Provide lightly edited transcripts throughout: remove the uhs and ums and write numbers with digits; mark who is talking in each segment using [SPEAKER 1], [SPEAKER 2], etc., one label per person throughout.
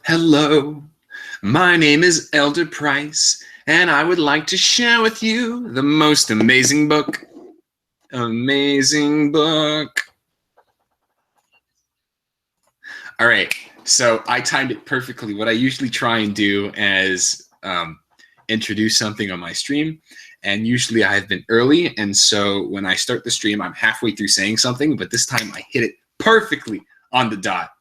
[SPEAKER 1] Hello, my name is Elder Price, and I would like to share with you the most amazing book. Amazing book. All right, so I timed it perfectly. What I usually try and do is introduce something on my stream, and usually I've been early, and so when I start the stream, I'm halfway through saying something, but this time I hit it perfectly on the dot.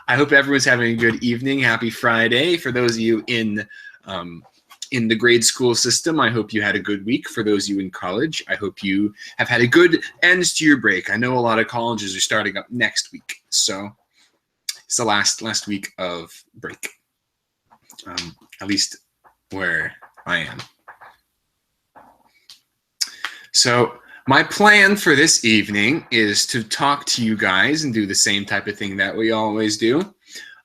[SPEAKER 1] I hope everyone's having a good evening. Happy Friday. For those of you in the grade school system, I hope you had a good week. For those of you in college, I hope you have had a good end to your break. I know a lot of colleges are starting up next week, so it's the last week of break, at least where I am. So my plan for this evening is to talk to you guys and do the same type of thing that we always do.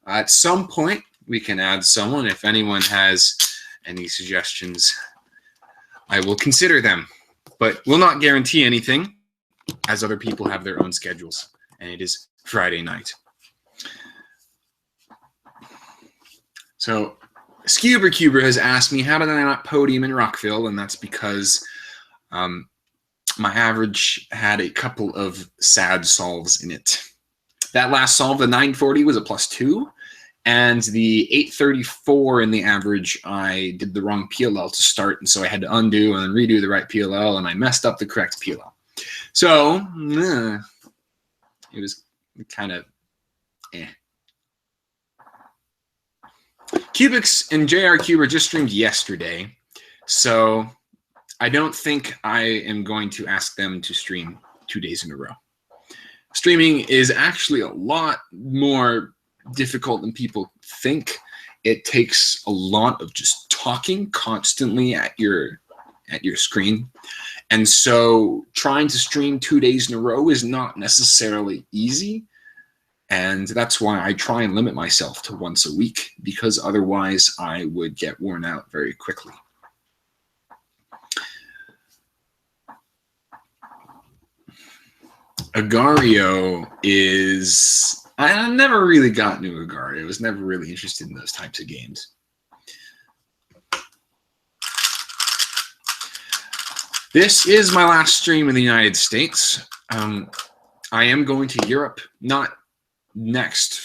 [SPEAKER 1] At some point, we can add someone. If anyone has any suggestions, I will consider them, but will not guarantee anything as other people have their own schedules, and it is Friday night. So Cuber has asked me, how did I not podium in Rockville? And that's because my average had a couple of sad solves in it. That last solve, the 940, was a +2, and the 834 in the average, I did the wrong PLL to start, and so I had to undo and then redo the right PLL, and I messed up the correct PLL. So it was kind of eh. Cubics and JR Cuber just streamed yesterday, so I don't think I am going to ask them to stream 2 days in a row. Streaming is actually a lot more difficult than people think. It takes a lot of just talking constantly at your screen. And so trying to stream 2 days in a row is not necessarily easy. And that's why I try and limit myself to once a week, because otherwise I would get worn out very quickly. Agario is, I never really got into Agario. I was never really interested in those types of games. This is my last stream in the United States. I am going to Europe, not next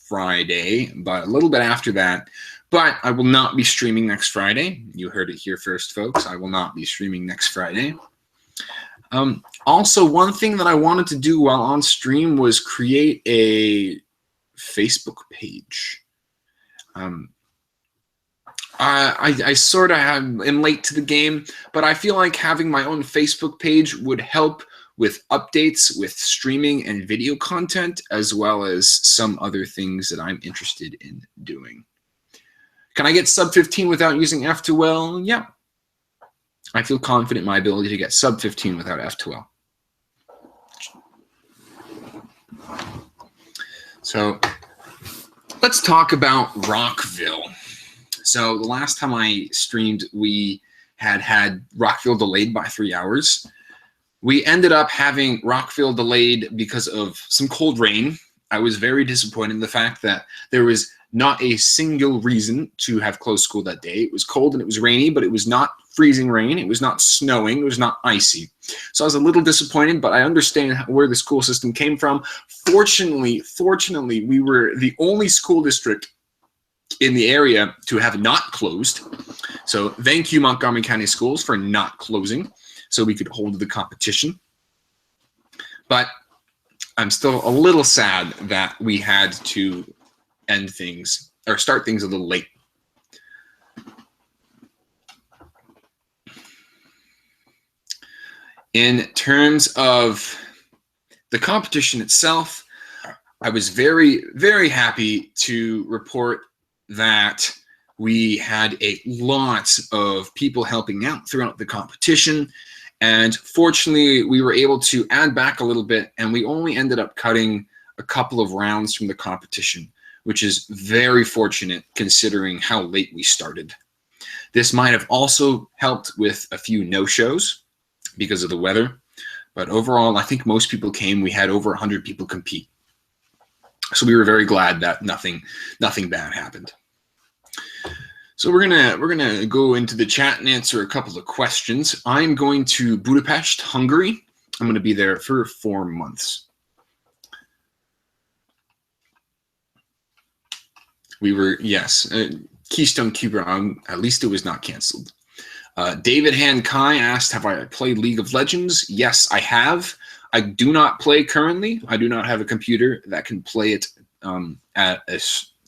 [SPEAKER 1] Friday, but a little bit after that. But I will not be streaming next Friday. You heard it here first, folks. I will not be streaming next Friday. Also, one thing that I wanted to do while on stream was create a Facebook page. I sort of am late to the game, but I feel like having my own Facebook page would help with updates, with streaming and video content, as well as some other things that I'm interested in doing. Can I get sub 15 without using F2L? Yeah. I feel confident in my ability to get sub 15 without F2L. So let's talk about Rockville. So the last time I streamed, we had Rockville delayed by 3 hours. We ended up having Rockville delayed because of some cold rain. I was very disappointed in the fact that there was not a single reason to have closed school that day. It was cold and it was rainy, but it was not freezing rain. It was not snowing. It was not icy. So I was a little disappointed, but I understand where the school system came from. Fortunately, we were the only school district in the area to have not closed. So thank you, Montgomery County Schools, for not closing so we could hold the competition. But I'm still a little sad that we had to end things or start things a little late. In terms of the competition itself, I was very, very happy to report that we had a lot of people helping out throughout the competition. And fortunately, we were able to add back a little bit, and we only ended up cutting a couple of rounds from the competition, which is very fortunate considering how late we started. This might have also helped with a few no-shows because of the weather, but overall, I think most people came. We had over 100 people compete. So we were very glad that nothing bad happened. So we're gonna go into the chat and answer a couple of questions. I'm going to Budapest, Hungary. I'm going to be there for 4 months. We were, yes, Keystone Cuber. At least it was not canceled. David Han Kai asked, have I played League of Legends? Yes, I have. I do not play currently. I do not have a computer that can play it at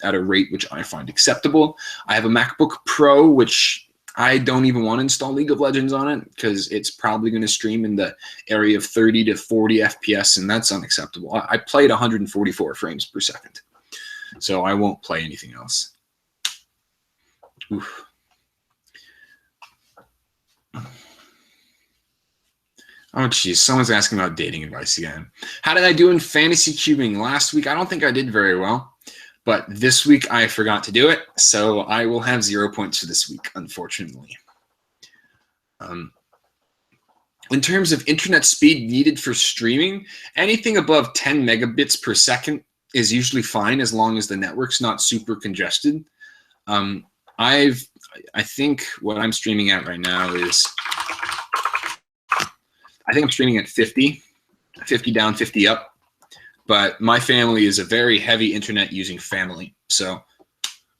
[SPEAKER 1] a rate which I find acceptable. I have a MacBook Pro, which I don't even want to install League of Legends on it because it's probably going to stream in the area of 30 to 40 FPS, and that's unacceptable. I played 144 frames per second, so I won't play anything else. Oof. Oh, geez. Someone's asking about dating advice again. How did I do in fantasy cubing last week? I don't think I did very well, but this week I forgot to do it, so I will have 0 points for this week, unfortunately. In terms of internet speed needed for streaming, anything above 10 megabits per second is usually fine as long as the network's not super congested. I think what I'm streaming at right now is, I think I'm streaming at 50 down, 50 up. But my family is a very heavy internet using family. So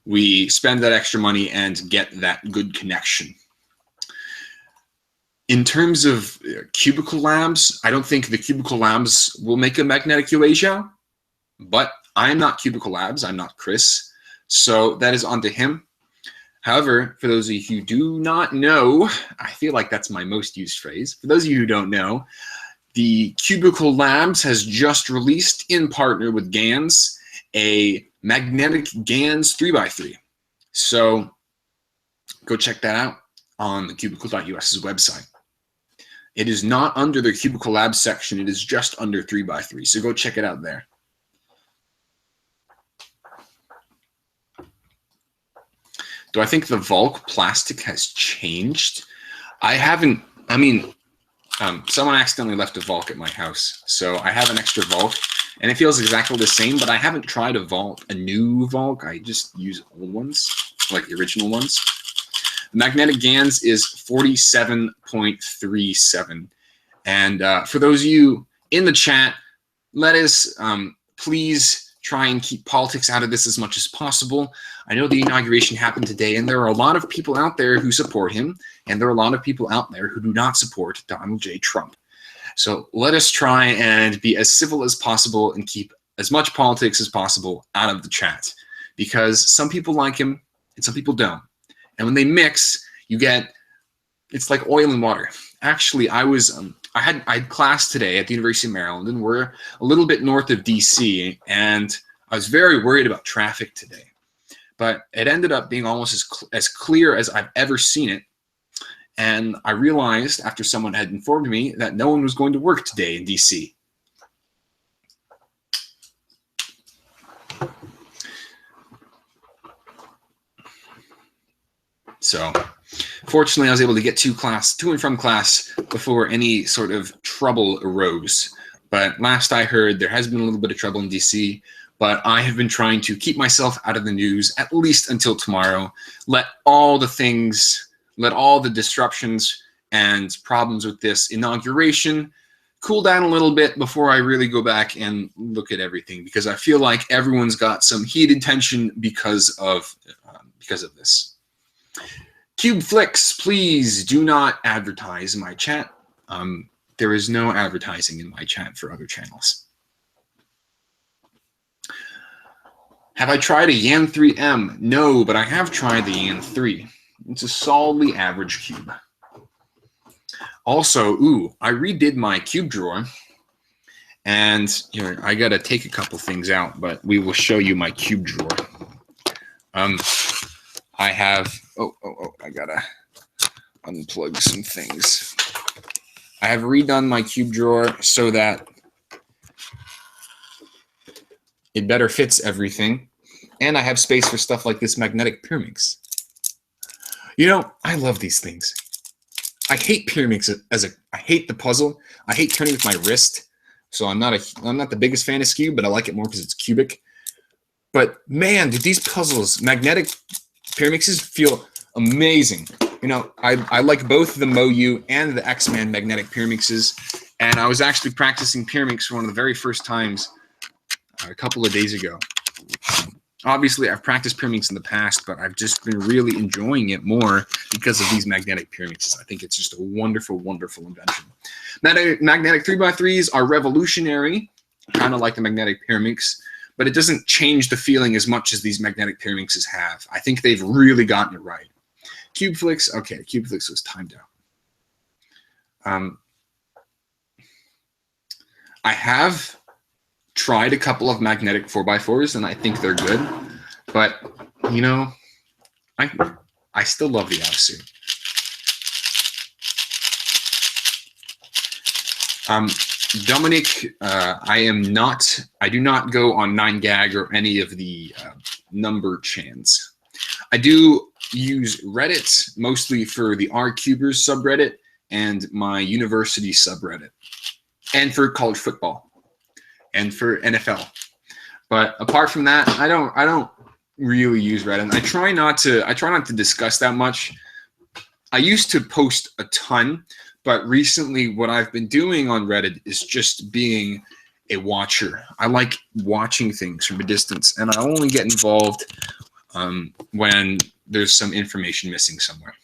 [SPEAKER 1] we spend that extra money and get that good connection. In terms of cubicle labs, I don't think the cubicle labs will make a magnetic Eurasia, but I'm not cubicle labs. I'm not Chris. So that is on to him. However, for those of you who do not know, I feel like that's my most used phrase. For those of you who don't know, the Cubicle Labs has just released, in partner with GANs, a magnetic GANs 3x3. So go check that out on the cubicle.us's website. It is not under the Cubicle Labs section. It is just under 3x3. So go check it out there. Do I think the Vulk plastic has changed? I haven't, someone accidentally left a Vulk at my house. So I have an extra Vulk and it feels exactly the same, but I haven't tried a new Vulk. I just use old ones, like the original ones. The magnetic GANs is 47.37. And for those of you in the chat, let us please try and keep politics out of this as much as possible. I know the inauguration happened today, and there are a lot of people out there who support him, and there are a lot of people out there who do not support Donald J. Trump. So let us try and be as civil as possible and keep as much politics as possible out of the chat, because some people like him and some people don't. And when they mix, you get, it's like oil and water. Actually, I had class today at the University of Maryland, and we're a little bit north of DC, and I was very worried about traffic today. But it ended up being almost as clear as I've ever seen it. And I realized after someone had informed me that no one was going to work today in DC. So fortunately, I was able to get to and from class before any sort of trouble arose. But last I heard, there has been a little bit of trouble in DC. But I have been trying to keep myself out of the news at least until tomorrow. Let all the disruptions and problems with this inauguration cool down a little bit before I really go back and look at everything, because I feel like everyone's got some heated tension because of this. CubeFlix, please do not advertise in my chat. There is no advertising in my chat for other channels. Have I tried a Yan 3M? No, but I have tried the Yan 3. It's a solidly average cube. Also, I redid my cube drawer. And here, I got to take a couple things out, but we will show you my cube drawer. I have, I got to unplug some things. I have redone my cube drawer so that it better fits everything. And I have space for stuff like this magnetic Pyramix. You know, I love these things. I hate Pyramix I hate the puzzle. I hate turning with my wrist. So I'm not the biggest fan of Cube, but I like it more because it's cubic. But man, do these puzzles, magnetic Pyramixes feel amazing. You know, I like both the MoU and the X-Man magnetic Pyramixes, and I was actually practicing Pyramix for one of the very first times a couple of days ago. Obviously, I've practiced Pyramix in the past, but I've just been really enjoying it more because of these magnetic Pyramixes. I think it's just a wonderful, wonderful invention. Magnetic 3x3s are revolutionary, kind of like the magnetic Pyramix, but it doesn't change the feeling as much as these magnetic Pyramixes have. I think they've really gotten it right. CubeFlix, okay, CubeFlix was timed out. I have tried a couple of magnetic 4x4s, and I think they're good, but you know, I still love the Yasu. Dominic, I do not go on 9gag or any of the number chans. I do use Reddit mostly for the R-Cubers subreddit and my university subreddit, and for college football and for NFL. But apart from that, I don't really use Reddit. I try not to discuss that much. I used to post a ton, but recently what I've been doing on Reddit is just being a watcher. I like watching things from a distance, and I only get involved when there's some information missing somewhere.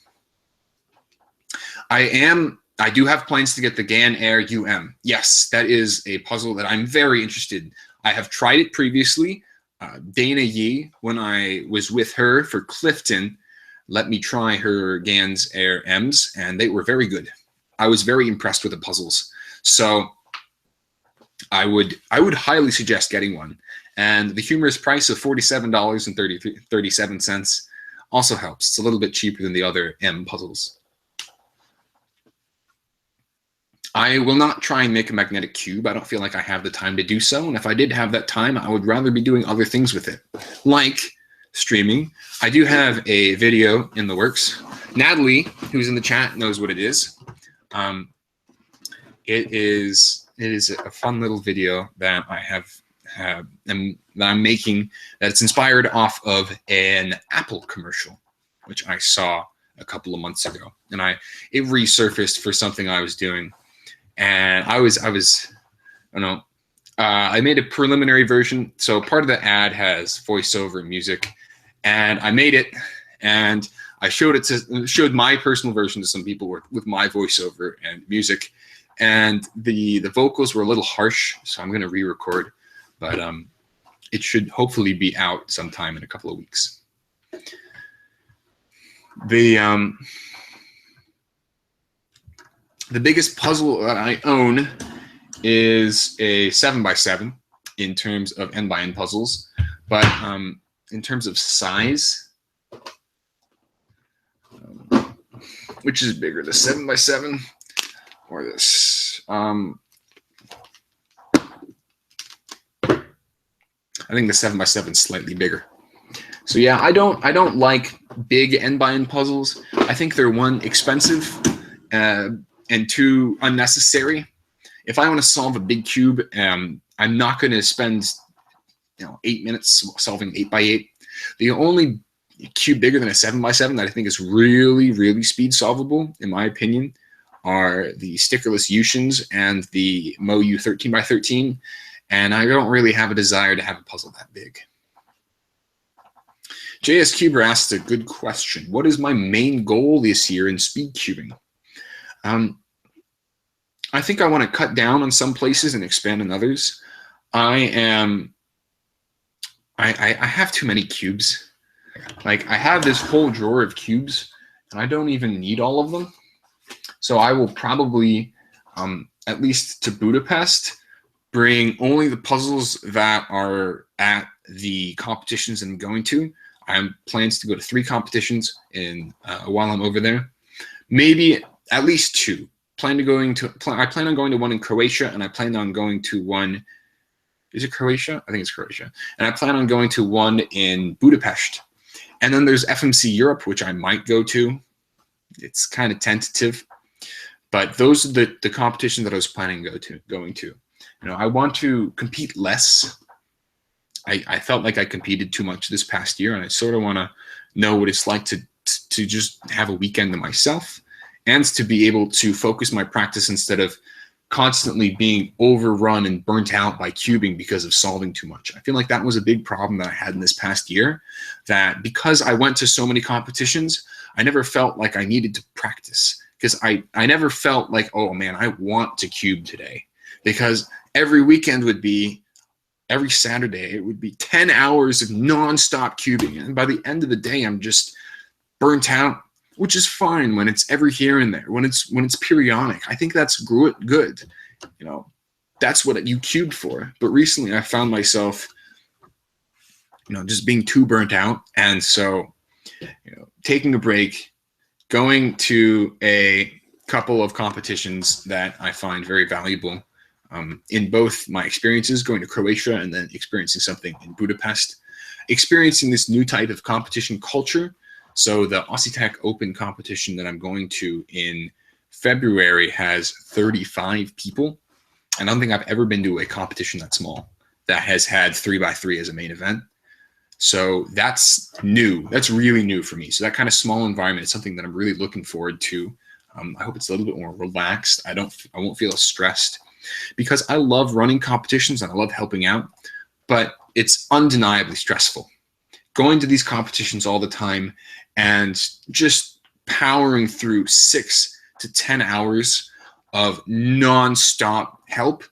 [SPEAKER 1] I do have plans to get the GAN Air UM. Yes, that is a puzzle that I'm very interested in. I have tried it previously. Dana Yee, when I was with her for Clifton, let me try her GAN's Air M's, and they were very good. I was very impressed with the puzzles. So I would highly suggest getting one. And the humorous price of $47.37 also helps. It's a little bit cheaper than the other M puzzles. I will not try and make a magnetic cube. I don't feel like I have the time to do so. And if I did have that time, I would rather be doing other things with it, like streaming. I do have a video in the works. Natalie, who's in the chat, knows what it is. It is a fun little video that I that I'm making that's inspired off of an Apple commercial, which I saw a couple of months ago, and it resurfaced for something I was doing. And I made a preliminary version. So part of the ad has voiceover music, and I made it, and I showed my personal version to some people with my voiceover and music, and the vocals were a little harsh, so I'm going to re-record, but it should hopefully be out sometime in a couple of weeks. The biggest puzzle that I own is a 7x7 in terms of n-by-n puzzles, but in terms of size, which is bigger, the 7x7 or this? I think the 7x7 is slightly bigger. So yeah, I don't like big n-by-n puzzles. I think they're, one, expensive, and two, unnecessary. If I want to solve a big cube, I'm not going to spend 8 minutes solving 8x8. The only cube bigger than a 7x7 that I think is really, really speed solvable, in my opinion, are the stickerless Yushins and the MoU 13x13, and I don't really have a desire to have a puzzle that big. JS Cuber asks a good question. What is my main goal this year in speed cubing? I think I want to cut down on some places and expand on others. I have too many cubes. Like, I have this whole drawer of cubes, and I don't even need all of them. So I will probably, at least to Budapest, bring only the puzzles that are at the competitions I'm going to. I have plans to go to 3 competitions while I'm over there. Maybe at least 2. I plan on going to one in Croatia, and I plan on going to one. Is it Croatia? I think it's Croatia. And I plan on going to one in Budapest. And then there's FMC Europe, which I might go to. It's kind of tentative, but those are the competition that I was planning going to. I want to compete less. I felt like I competed too much this past year, and I sort of want to know what it's like to just have a weekend to myself, and to be able to focus my practice instead of constantly being overrun and burnt out by cubing because of solving too much. I feel like that was a big problem that I had in this past year, that because I went to so many competitions, I never felt like I needed to practice, because I never felt like, oh man, I want to cube today, because every weekend would be, every Saturday, it would be 10 hours of nonstop cubing. And by the end of the day, I'm just burnt out, which is fine when it's every here and there, when it's periodic. I think that's good. You know, that's what you cubed for. But recently I found myself, you know, just being too burnt out. And so, you know, taking a break, going to a couple of competitions that I find very valuable, in both my experiences going to Croatia and then experiencing something in Budapest, experiencing this new type of competition culture. So the Aussie Tech Open competition that I'm going to in February has 35 people. I don't think I've ever been to a competition that small that has had 3x3 as a main event. So that's new. That's really new for me. So that kind of small environment is something that I'm really looking forward to. I hope it's a little bit more relaxed. I won't feel as stressed, because I love running competitions and I love helping out, but it's undeniably stressful. Going to these competitions all the time and just powering through 6 to 10 hours of nonstop help.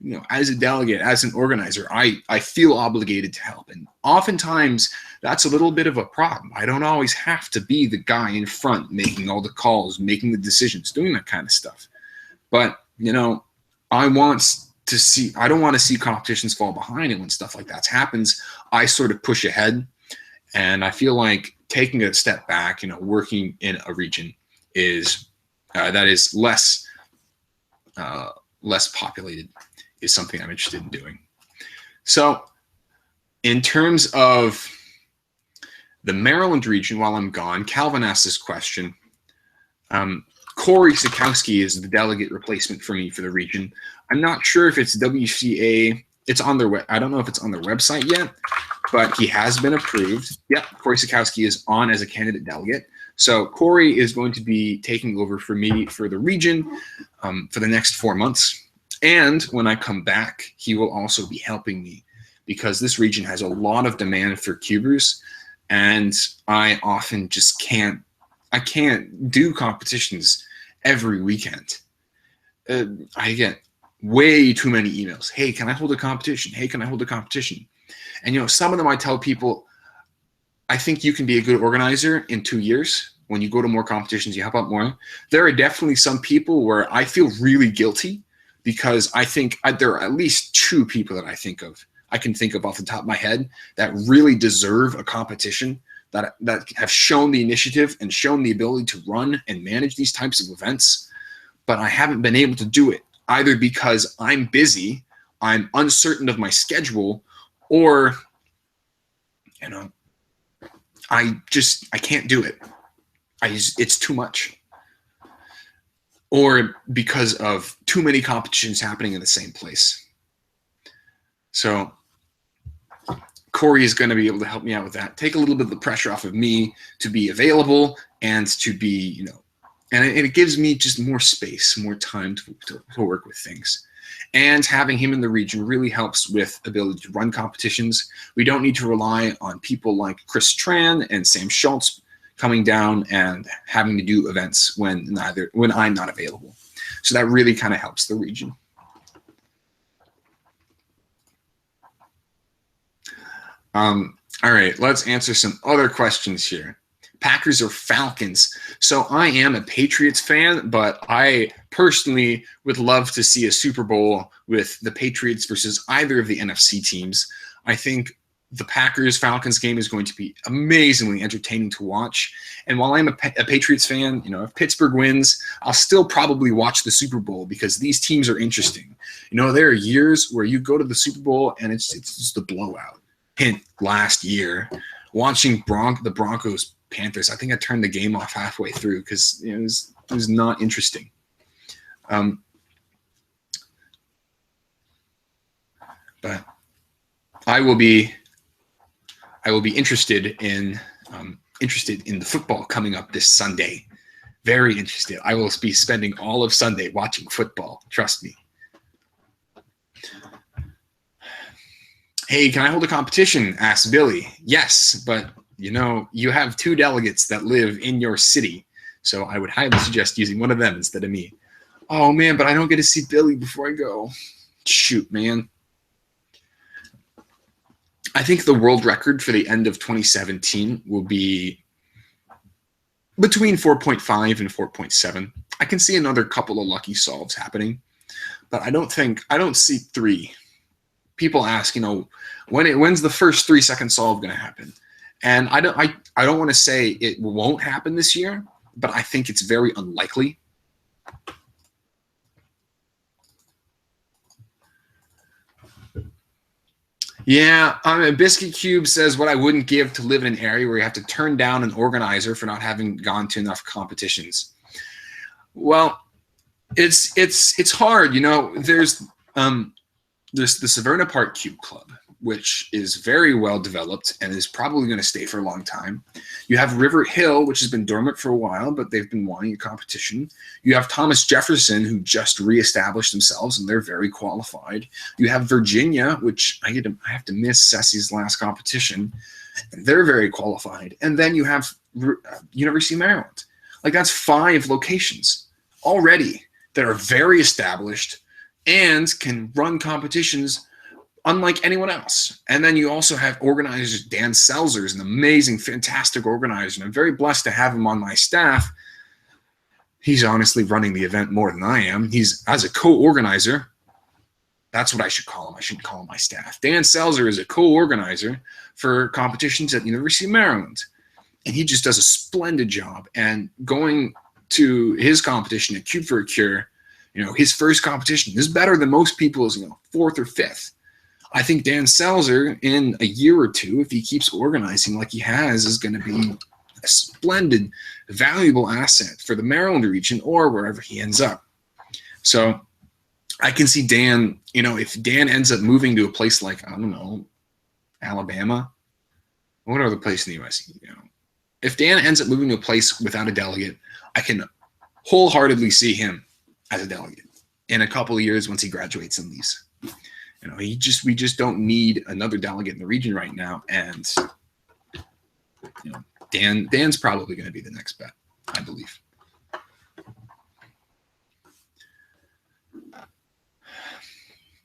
[SPEAKER 1] You know, as a delegate, as an organizer, I feel obligated to help. And oftentimes that's a little bit of a problem. I don't always have to be the guy in front making all the calls, making the decisions, doing that kind of stuff. But, you know, I don't want to see competitions fall behind. And when stuff like that happens, I sort of push ahead. And I feel like taking a step back, you know, working in a region that is less populated is something I'm interested in doing. So in terms of the Maryland region, while I'm gone, Calvin asked this question. Corey Sikowski is the delegate replacement for me for the region. I'm not sure if it's WCA. It's on their I don't know if it's on their website yet, but he has been approved. Yep, Corey Sikowski is on as a candidate delegate. So Corey is going to be taking over for me for the region for the next 4 months. And when I come back, he will also be helping me, because this region has a lot of demand for cubers, and I often just can't do competitions every weekend. I get way too many emails. Hey, can I hold a competition? Hey, can I hold a competition? And, you know, some of them I tell people, I think you can be a good organizer in 2 years. When you go to more competitions, you help out more. There are definitely some people where I feel really guilty, because I think there are at least 2 people that I can think of off the top of my head that really deserve a competition, that have shown the initiative and shown the ability to run and manage these types of events. But I haven't been able to do it, either because I'm busy, I'm uncertain of my schedule, or, you know, I can't do it. It's too much. Or because of too many competitions happening in the same place. So Corey is going to be able to help me out with that, take a little bit of the pressure off of me to be available and to be, you know, and it gives me just more space, more time to work with things. And having him in the region really helps with ability to run competitions. We don't need to rely on people like Chris Tran and Sam Schultz coming down and having to do events when I'm not available. So that really kind of helps the region. All right, let's answer some other questions here. Packers or Falcons? So I am a Patriots fan, but I personally would love to see a Super Bowl with the Patriots versus either of the NFC teams. I think the Packers-Falcons game is going to be amazingly entertaining to watch. And while I'm a Patriots fan, you know, if Pittsburgh wins, I'll still probably watch the Super Bowl, because these teams are interesting. You know, there are years where you go to the Super Bowl and it's just a blowout. Hint, last year, watching the Broncos Panthers, I think I turned the game off halfway through because it was not interesting. But I will be interested in interested in the football coming up this Sunday. Very interested. I will be spending all of Sunday watching football. Trust me. Hey, can I hold a competition? Asked Billy. Yes, but you have 2 delegates that live in your city, so I would highly suggest using one of them instead of me. Oh man, but I don't get to see Billy before I go. Shoot, man. I think the world record for the end of 2017 will be between 4.5 and 4.7. I can see another couple of lucky solves happening, but I don't see 3. People ask, when's the first 3-second solve going to happen? And I don't want to say it won't happen this year, but I think it's very unlikely. Yeah, Biscuit Cube says what I wouldn't give to live in an area where you have to turn down an organizer for not having gone to enough competitions. Well, it's hard, There's the Severna Park Cube Club, which is very well developed and is probably going to stay for a long time. You have River Hill, which has been dormant for a while, but they've been wanting a competition. You have Thomas Jefferson, who just reestablished themselves, and they're very qualified. You have Virginia, which I have to miss Ceci's last competition, and they're very qualified. And then you have University of Maryland. Like, that's 5 locations already that are very established and can run competitions unlike anyone else. And then you also have organizers. Dan Selzer is an amazing, fantastic organizer, and I'm very blessed to have him on my staff. He's honestly running the event more than I am. He's, as a co-organizer, that's what I should call him. I shouldn't call him my staff. Dan Selzer is a co-organizer for competitions at the University of Maryland, and he just does a splendid job. And going to his competition at Cube for a Cure, his first competition is better than most people's, 4th or 5th. I think Dan Selzer, in a year or 2, if he keeps organizing like he has, is going to be a splendid, valuable asset for the Maryland region or wherever he ends up. So I can see Dan, if Dan ends up moving to a place like, I don't know, Alabama, what other place in the U.S.? If Dan ends up moving to a place without a delegate, I can wholeheartedly see him as a delegate in a couple of years once he graduates and leaves. We just don't need another delegate in the region right now, and Dan's probably going to be the next bet, I believe.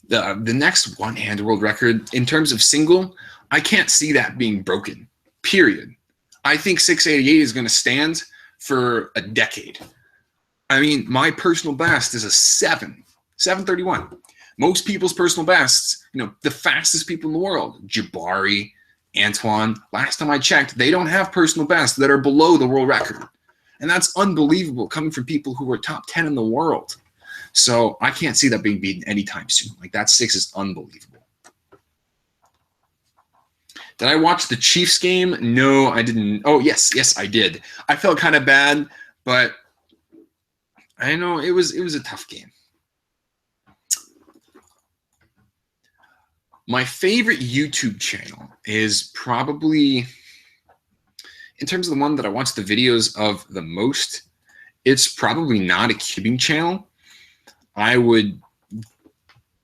[SPEAKER 1] The next one-handed world record in terms of single, I can't see that being broken. Period. I think 688 is going to stand for a decade. I mean, my personal best is a 731. Most people's personal bests, the fastest people in the world, Jabari, Antoine, last time I checked, they don't have personal bests that are below the world record. And that's unbelievable coming from people who are top 10 in the world. So I can't see that being beaten anytime soon. Like, that 6 is unbelievable. Did I watch the Chiefs game? No, I didn't. Oh, yes, I did. I felt kind of bad, but I know it was a tough game. My favorite YouTube channel is probably, in terms of the one that I watch the videos of the most, it's probably not a cubing channel. I would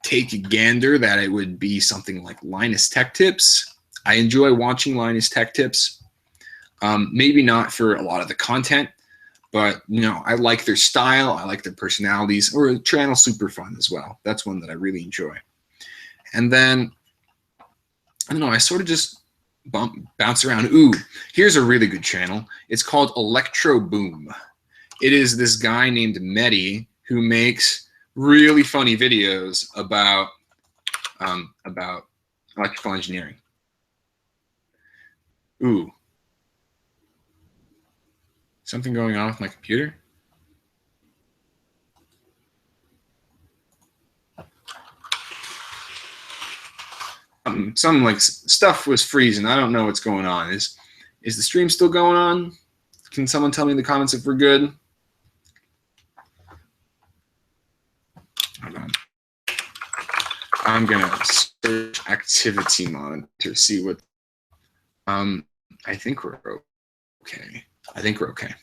[SPEAKER 1] take a gander that it would be something like Linus Tech Tips. I enjoy watching Linus Tech Tips. Maybe not for a lot of the content, but I like their style. I like their personalities. Or Channel Super Fun as well. That's one that I really enjoy. And then, I don't know, I sort of just bounce around. Ooh, here's a really good channel. It's called Electro Boom. It is this guy named Mehdi who makes really funny videos about electrical engineering. Ooh. Something going on with my computer? Some like stuff was freezing. I don't know what's going on. Is the stream still going on? Can someone tell me in the comments if we're good? Hold on. I'm gonna search activity monitor, see what. I think we're okay. I think we're okay.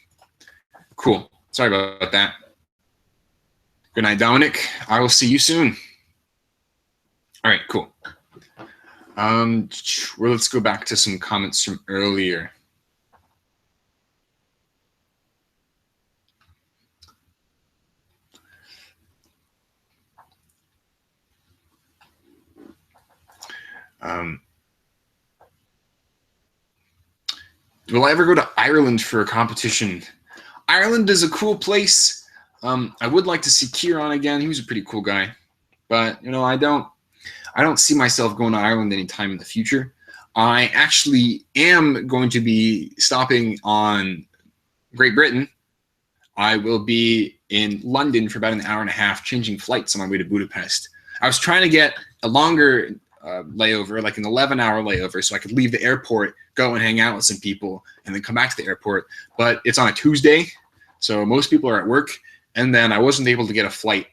[SPEAKER 1] Cool. Sorry about that. Good night, Dominic. I will see you soon. All right, cool. Well, let's go back to some comments from earlier. Will I ever go to Ireland for a competition? Ireland is a cool place. I would like to see Kieran again. He was a pretty cool guy, but you know, I don't see myself going to Ireland anytime in the future. I actually am going to be stopping on Great Britain. I will be in London for about an hour and a half, changing flights on my way to Budapest. I was trying to get a longer layover, like an 11-hour layover, so I could leave the airport, go and hang out with some people, and then come back to the airport. But it's on a Tuesday, so most people are at work, and then I wasn't able to get a flight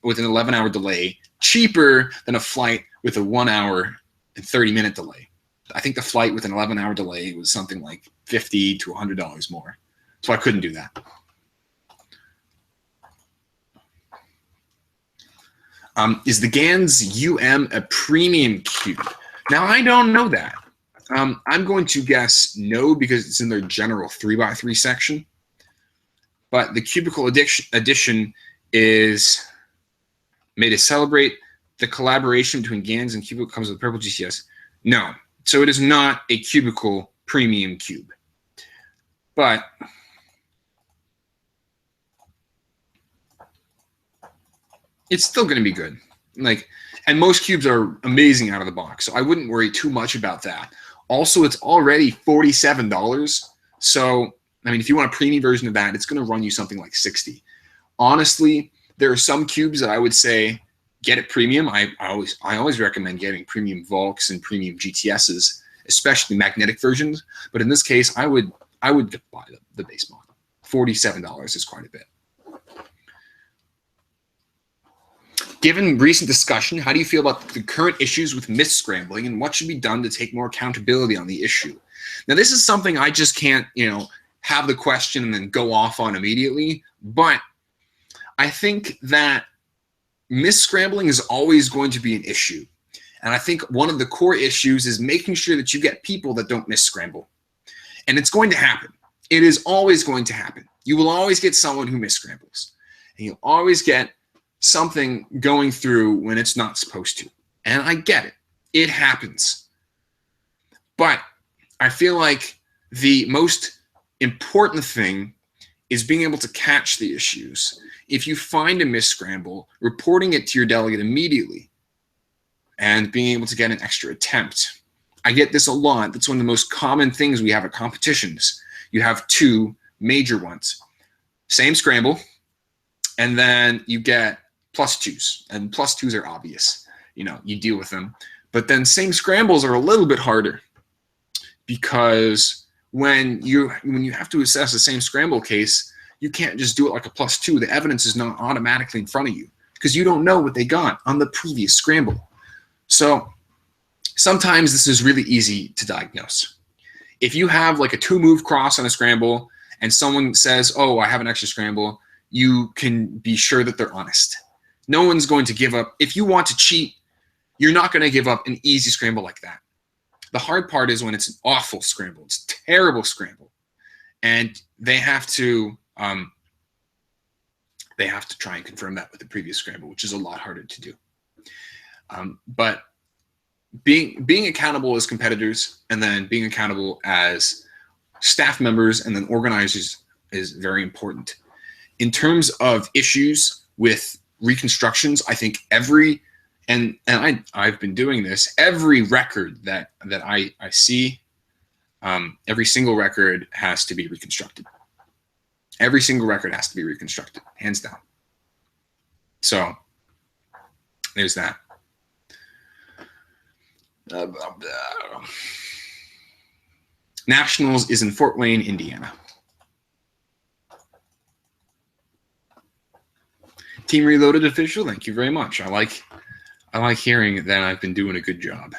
[SPEAKER 1] with an 11-hour delay cheaper than a flight with a 1 hour and 30-minute delay. I think the flight with an 11-hour delay was something like $50 to $100 more. So I couldn't do that. Is the GANS UM a premium cube? Now, I don't know that. I'm going to guess no, because it's in their general 3x3 section. But the cubicle edition is made to celebrate the collaboration between GANS and Cubicle. Comes with purple GCS. No. So it is not a cubicle premium cube. But it's still going to be good. And most cubes are amazing out of the box, so I wouldn't worry too much about that. Also, it's already $47. So, I mean, if you want a premium version of that, it's going to run you something like $60. Honestly, there are some cubes that I would say get it premium. I always recommend getting premium Volks and premium GTSs, especially magnetic versions. But in this case, I would buy the base model. $47 is quite a bit. Given recent discussion, how do you feel about the current issues with misscrambling, and what should be done to take more accountability on the issue? Now, this is something I just can't, have the question and then go off on immediately, but I think that misscrambling is always going to be an issue. And I think one of the core issues is making sure that you get people that don't misscramble. And it's going to happen. It is always going to happen. You will always get someone who misscrambles. And you'll always get something going through when it's not supposed to. And I get it. It happens. But I feel like the most important thing is being able to catch the issues. If you find a misscramble, reporting it to your delegate immediately and being able to get an extra attempt. I get this a lot. That's one of the most common things we have at competitions. You have two major ones. Same scramble, and then you get +2s, and +2s are obvious. You deal with them. But then same scrambles are a little bit harder, because when you have to assess the same scramble case, you can't just do it like a +2. The evidence is not automatically in front of you, because you don't know what they got on the previous scramble. So sometimes this is really easy to diagnose. If you have like a 2-move cross on a scramble and someone says, oh, I have an extra scramble, you can be sure that they're honest. No one's going to give up. If you want to cheat, you're not going to give up an easy scramble like that. The hard part is when it's an awful scramble. It's a terrible scramble. And they have to try and confirm that with the previous scramble, which is a lot harder to do. But being accountable as competitors, and then being accountable as staff members and then organizers, is very important. In terms of issues with reconstructions, I think I've been doing this, every record that I see, every single record has to be reconstructed. Every single record has to be reconstructed, hands down. So there's that. Nationals is in Fort Wayne, Indiana. Team Reloaded official, thank you very much. I like hearing that I've been doing a good job.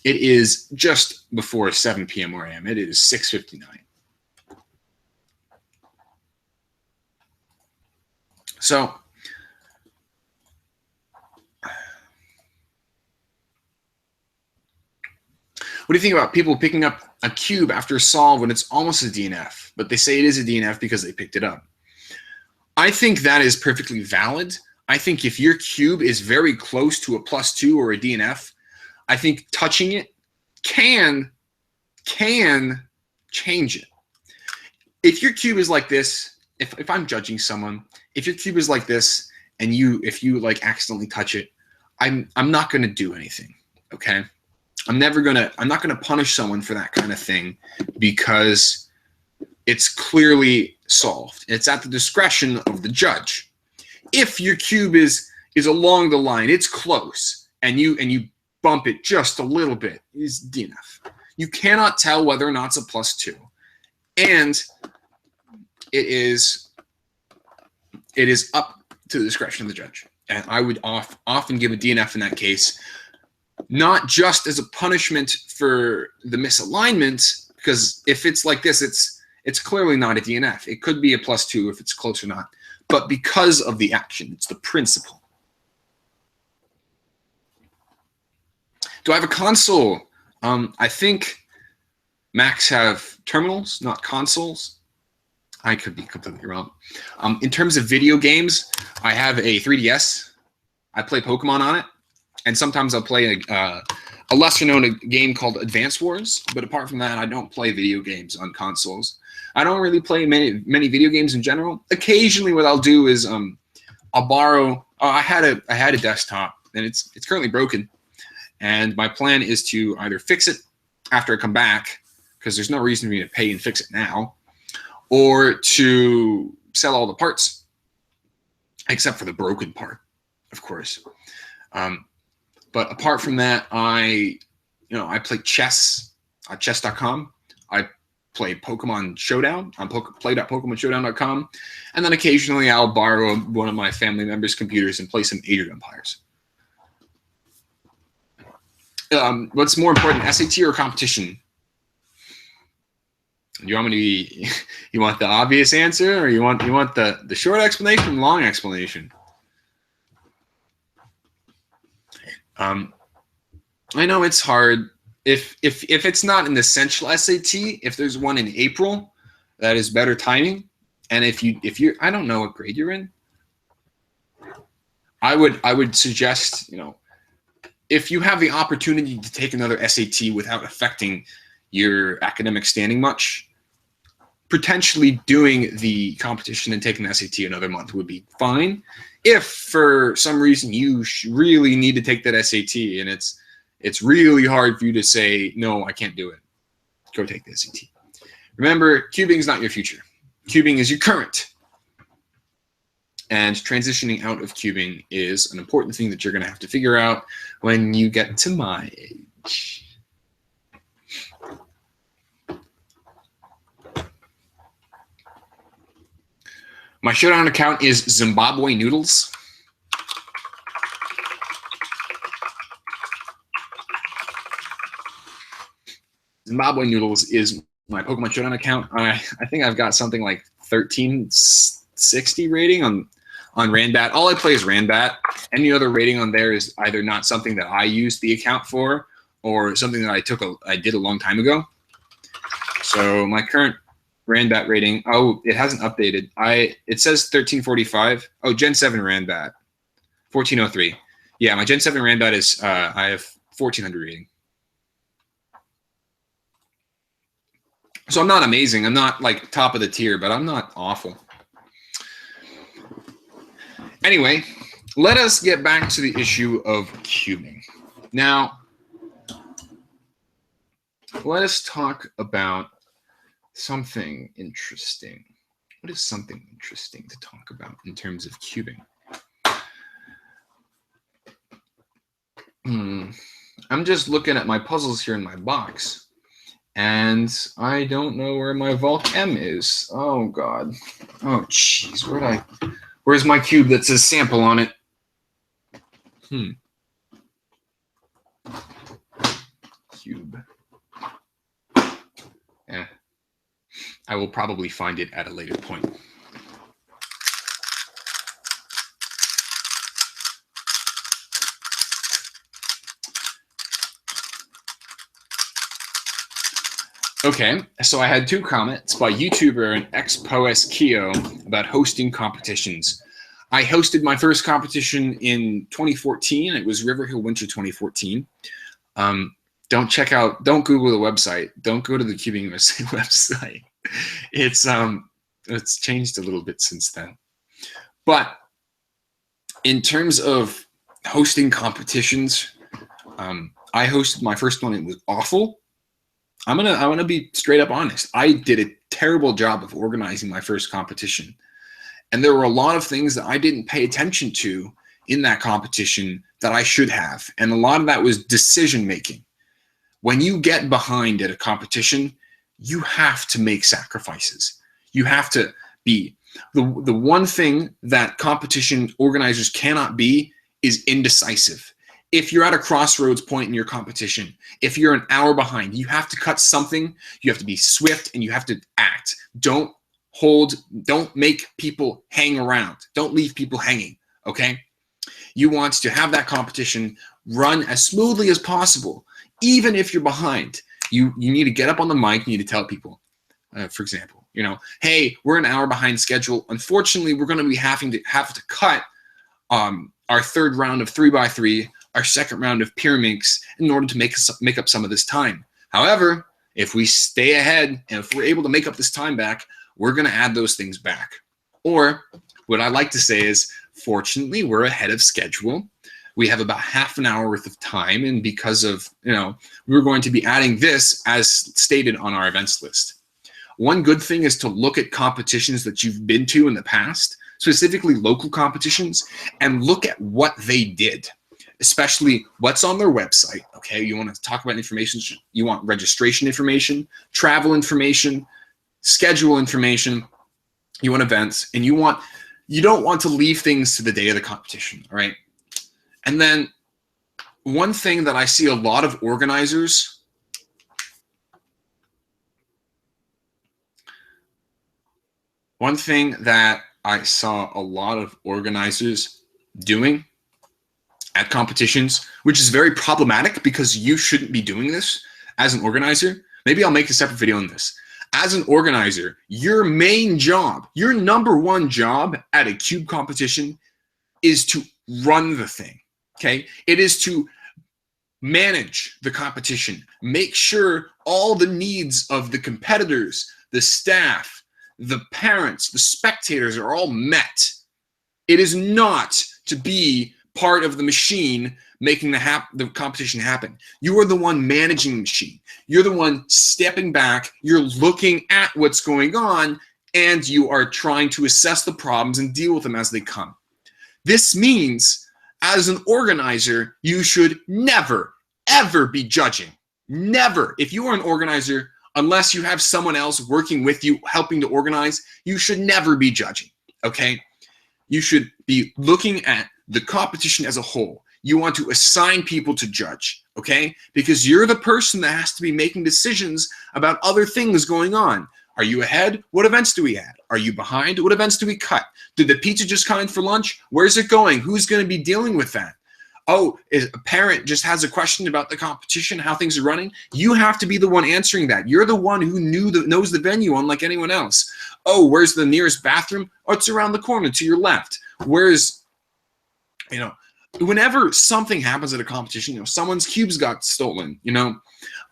[SPEAKER 1] It is just before 7 p.m. where I am. It is 6:59. So what do you think about people picking up a cube after a solve when it's almost a DNF, but they say it is a DNF because they picked it up? I think that is perfectly valid. I think if your cube is very close to a +2 or a DNF, I think touching it can change it. If your cube is like this, if I'm judging someone, if your cube is like this and if you like accidentally touch it, I'm not going to do anything, okay? I'm not going to punish someone for that kind of thing because it's clearly solved. It's at the discretion of the judge. If your cube is along the line, it's close, and you bump it just a little bit, it's DNF. You cannot tell whether or not it's a +2, and it is up to the discretion of the judge. And I would often give a DNF in that case, not just as a punishment for the misalignment, because if it's like this, it's clearly not a DNF. It could be a +2 if it's close or not, but because of the action, it's the principle. Do I have a console? I think Macs have terminals, not consoles. I could be completely wrong. In terms of video games, I have a 3DS. I play Pokemon on it, and sometimes I'll play a lesser-known game called Advance Wars. But apart from that, I don't play video games on consoles. I don't really play many video games in general. Occasionally, what I'll do is I'll borrow. I had a desktop, and it's currently broken. And my plan is to either fix it after I come back, because there's no reason for me to pay and fix it now, or to sell all the parts, except for the broken part, of course. But apart from that, I play chess on chess.com. I play Pokemon Showdown on play.pokemonshowdown.com. And then occasionally I'll borrow one of my family members' computers and play some Age of Empires. What's more important, SAT or competition? You want me to be, you want the obvious answer, or you want the short explanation, long explanation? I know it's hard. If it's not an essential SAT, if there's one in April, that is better timing. And if you're, I don't know what grade you're in. I would suggest, if you have the opportunity to take another SAT without affecting your academic standing much, potentially doing the competition and taking the SAT another month would be fine. If for some reason you really need to take that SAT and it's really hard for you to say, no, I can't do it, go take the SAT. Remember, cubing is not your future. Cubing is your current. And transitioning out of cubing is an important thing that you're going to have to figure out when you get to my age. My Showdown account is Zimbabwe Noodles. Zimbabwe Noodles is my Pokemon Showdown account. I think I've got something like 1360 rating on Ranbat. All I play is Ranbat. Any other rating on there is either not something that I used the account for, or something that I did a long time ago. So my current Ranbat rating, it hasn't updated. It says 1345. Oh, Gen 7 Ranbat, 1403. Yeah, my Gen 7 Ranbat is I have 1400 rating. So I'm not amazing. I'm not like top of the tier, but I'm not awful. Anyway, let us get back to the issue of cubing. Now, let us talk about something interesting. What is something interesting to talk about in terms of cubing? I'm just looking at my puzzles here in my box, and I don't know where my Volk M is. Oh, God. Oh, jeez. Where's my cube that says sample on it? I will probably find it at a later point. Okay, so I had 2 comments by YouTuber and ex-Poes Keo about hosting competitions. I hosted my first competition in 2014. It was River Hill Winter 2014. Don't Google the website. Don't go to the Cubing USA website. It's changed a little bit since then. But in terms of hosting competitions, I hosted my first one. It was awful. I'm gonna be straight up honest. I did a terrible job of organizing my first competition, and there were a lot of things that I didn't pay attention to in that competition that I should have, and a lot of that was decision making. When you get behind at a competition, you have to make sacrifices. You have to be the one thing that competition organizers cannot be is indecisive. If you're at a crossroads point in your competition, if you're an hour behind, you have to cut something, you have to be swift, and you have to act. Don't make people hang around. Don't leave people hanging, okay? You want to have that competition run as smoothly as possible. Even if you're behind, you need to get up on the mic, you need to tell people, for example, hey, we're an hour behind schedule. Unfortunately, we're going to be having to cut our third round of 3x3, our second round of pyramids in order to make up some of this time. However, if we stay ahead and if we're able to make up this time back, we're going to add those things back. Or what I like to say is, fortunately, we're ahead of schedule. We have about half an hour worth of time, and because of, we're going to be adding this as stated on our events list. One good thing is to look at competitions that you've been to in the past, specifically local competitions, and look at what they did, especially what's on their website. Okay, you want to talk about information, you want registration information, travel information, schedule information, you want events, and you don't want to leave things to the day of the competition, all right? And then one thing that I see a lot of organizers doing at competitions, which is very problematic because you shouldn't be doing this as an organizer. Maybe I'll make a separate video on this. As an organizer, your main job, your number one job at a cube competition is to run the thing, okay? It is to manage the competition, make sure all the needs of the competitors, the staff, the parents, the spectators are all met. It is not to be part of the machine making the competition happen. You are the one managing the machine. You're the one stepping back. You're looking at what's going on, and you are trying to assess the problems and deal with them as they come. This means, as an organizer, you should never, ever be judging. Never. If you are an organizer, unless you have someone else working with you, helping to organize, you should never be judging, okay? You should be looking at the competition as a whole. You want to assign people to judge, okay? Because you're the person that has to be making decisions about other things going on. Are you ahead? What events do we add? Are you behind? What events do we cut? Did the pizza just come in for lunch? Where's it going? Who's going to be dealing with that? Oh, a parent just has a question about the competition, how things are running. You have to be the one answering that. You're the one who knows the venue unlike anyone else. Oh, where's the nearest bathroom? Oh, it's around the corner to your left. Where's, whenever something happens at a competition, someone's cubes got stolen,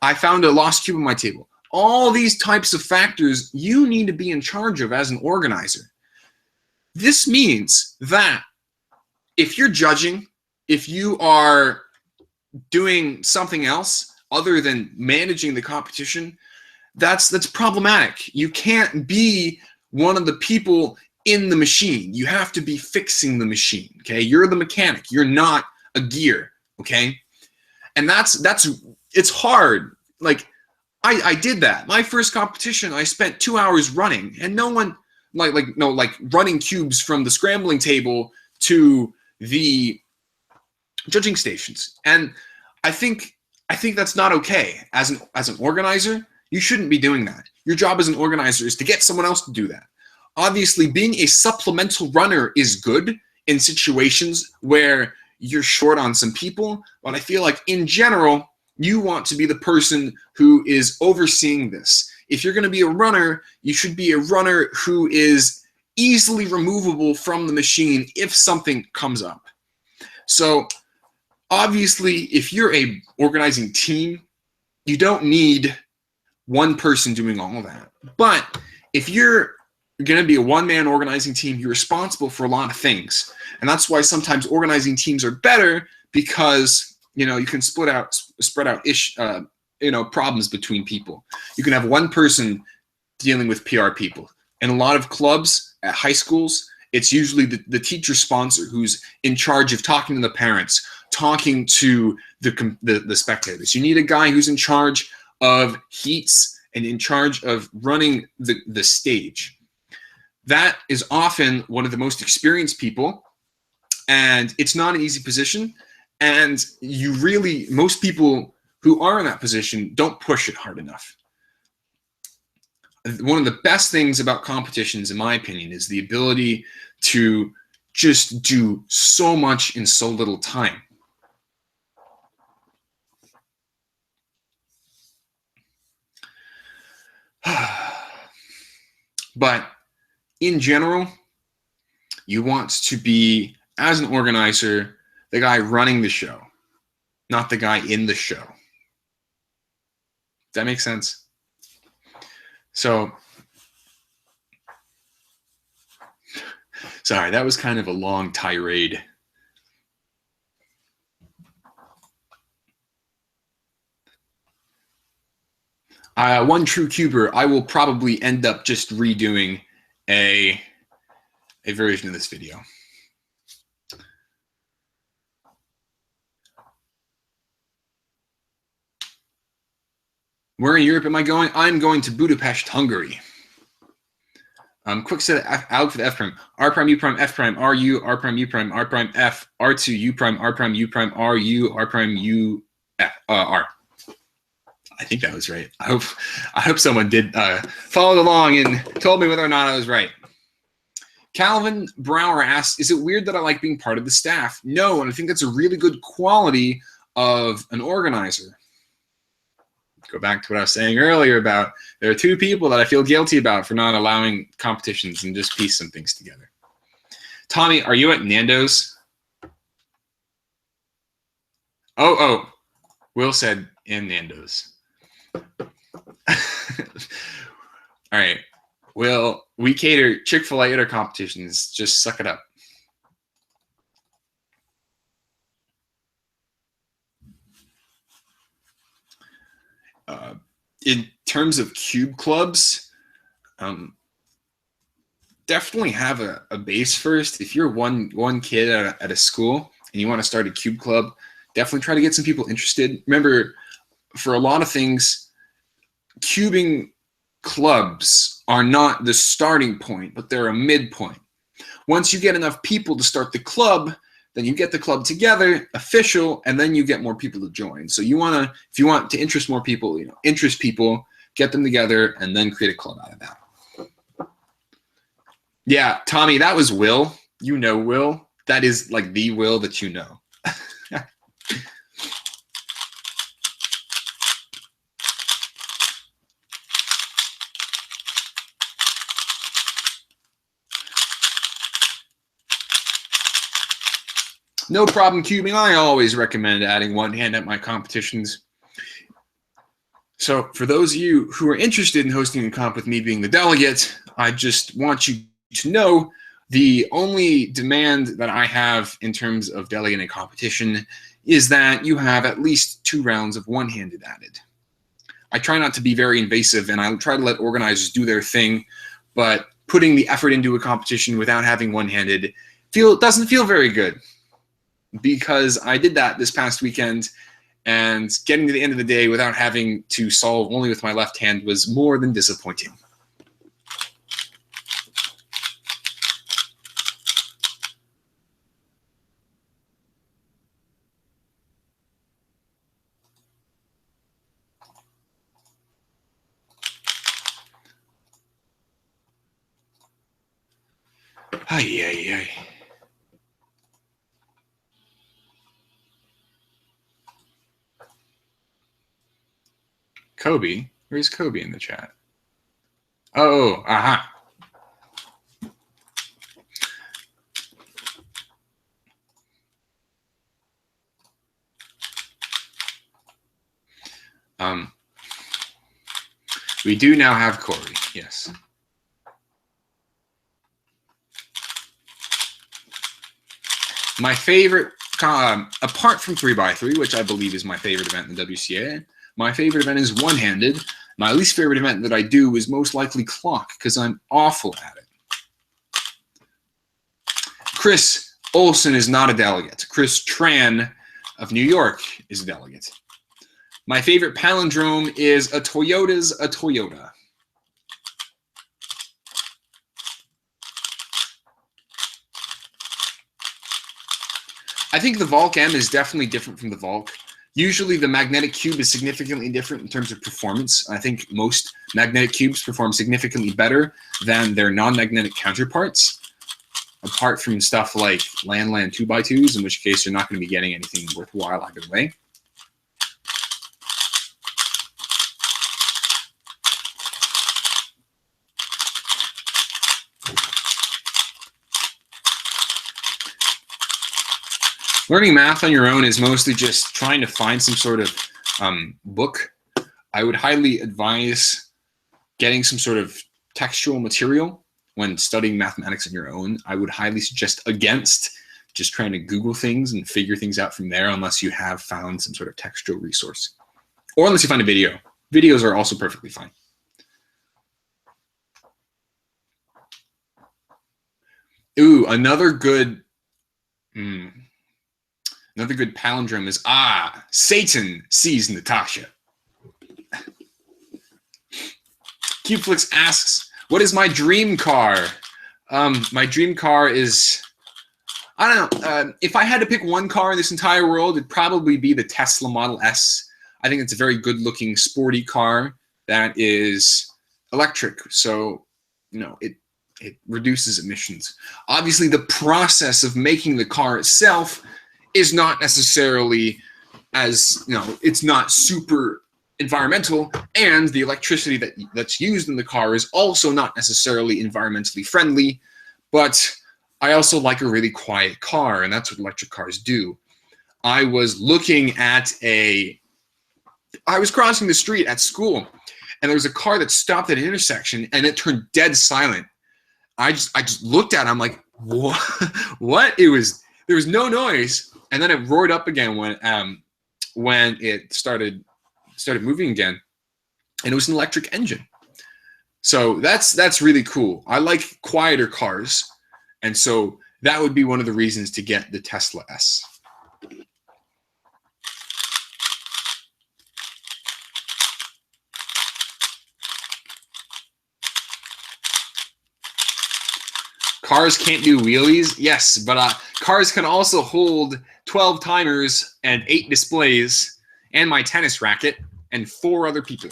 [SPEAKER 1] I found a lost cube on my table. All these types of factors you need to be in charge of as an organizer. This means that if you're judging, if you are doing something else other than managing the competition, that's problematic. You can't be one of the people in the machine. You have to be fixing the machine, okay? You're the mechanic. You're not a gear, okay? And it's hard. Like, I did that. My first competition, I spent 2 hours running, and no one, running cubes from the scrambling table to the judging stations. And I think that's not okay. As an organizer, You shouldn't be doing that. Your job as an organizer is to get someone else to do that. Obviously, being a supplemental runner is good in situations where you're short on some people, but I feel like in general, you want to be the person who is overseeing this. If you're going to be a runner, you should be a runner who is easily removable from the machine if something comes up. So obviously, if you're a organizing team, you don't need one person doing all of that. But if you're going to be a one-man organizing team, you're responsible for a lot of things. And that's why sometimes organizing teams are better, because you can spread out problems between people. You can have one person dealing with PR people. In a lot of clubs at high schools, it's usually the teacher sponsor who's in charge of talking to the parents, talking to the spectators. You need a guy who's in charge of heats and in charge of running the stage. That is often one of the most experienced people, and it's not an easy position. And most people who are in that position don't push it hard enough. One of the best things about competitions, in my opinion, is the ability to just do so much in so little time. But in general, you want to be, as an organizer, the guy running the show, not the guy in the show. Does that make sense? So, sorry, that was kind of a long tirade. One true cuber, I will probably end up just redoing a version of this video. Where in Europe am I going? I'm going to Budapest, Hungary. Quick set out for the F prime. R prime, U prime, F prime, R U, R prime, U prime, R prime, F, R2, U prime, R prime, U prime, R U, R prime, U, F, R. I think that was right. I hope someone did follow along and told me whether or not I was right. Calvin Brower asks, is it weird that I like being part of the staff? No, and I think that's a really good quality of an organizer. Go back to what I was saying earlier about there are two people that I feel guilty about for not allowing competitions and just piece some things together. Tommy, are you at Nando's? Oh, Will said in Nando's. All right. Will, we cater Chick-fil-A at our competitions. Just suck it up. In terms of cube clubs, definitely have a base first. If you're one kid at a school and you want to start a cube club, definitely try to get some people interested. Remember, for a lot of things, cubing clubs are not the starting point, but they're a midpoint. Once you get enough people to start the club, then you get the club together, official, and then you get more people to join. So if you want to interest more people, interest people, get them together, and then create a club out of that. Yeah, Tommy, that was Will. You know Will. That is like the Will that you know. No problem cubing. I always recommend adding one hand at my competitions. So for those of you who are interested in hosting a comp with me being the delegate, I just want you to know the only demand that I have in terms of delegating a competition is that you have at least 2 rounds of one-handed added. I try not to be very invasive, and I try to let organizers do their thing, but putting the effort into a competition without having one-handed doesn't feel very good. Because I did that this past weekend, and getting to the end of the day without having to solve only with my left hand was more than disappointing. Ay, ay, ay. Kobe? Where's Kobe in the chat? Oh, aha. We do now have Corey, yes. My favorite, apart from 3x3, which I believe is my favorite event in the WCA, my favorite event is one-handed. My least favorite event that I do is most likely clock, because I'm awful at it. Chris Olson is not a delegate. Chris Tran of New York is a delegate. My favorite palindrome is a Toyota's a Toyota. I think the Volk M is definitely different from the Volk. Usually the magnetic cube is significantly different in terms of performance. I think most magnetic cubes perform significantly better than their non-magnetic counterparts, apart from stuff like Land 2x2s, in which case you're not going to be getting anything worthwhile either way. Learning math on your own is mostly just trying to find some sort of book. I would highly advise getting some sort of textual material when studying mathematics on your own. I would highly suggest against just trying to Google things and figure things out from there, unless you have found some sort of textual resource. Or unless you find a video. Videos are also perfectly fine. Ooh, another good palindrome is, Satan sees Natasha. Cubeflix asks, what is my dream car? My dream car is, I don't know, if I had to pick one car in this entire world, it'd probably be the Tesla Model S. I think it's a very good looking sporty car that is electric. So, you know, it reduces emissions. Obviously, the process of making the car itself is not necessarily as, you know, it's not super environmental, and the electricity that's used in the car is also not necessarily environmentally friendly, but I also like a really quiet car, and that's what electric cars do. I was crossing the street at school, and there was a car that stopped at an intersection, and it turned dead silent. I just looked at it, I'm like, what? What? There was no noise. And then it roared up again when it started moving again, and it was an electric engine. So that's really cool. I like quieter cars, and so that would be one of the reasons to get the Tesla S. Cars can't do wheelies? Yes, but cars can also hold 12 timers and 8 displays and my tennis racket and 4 other people.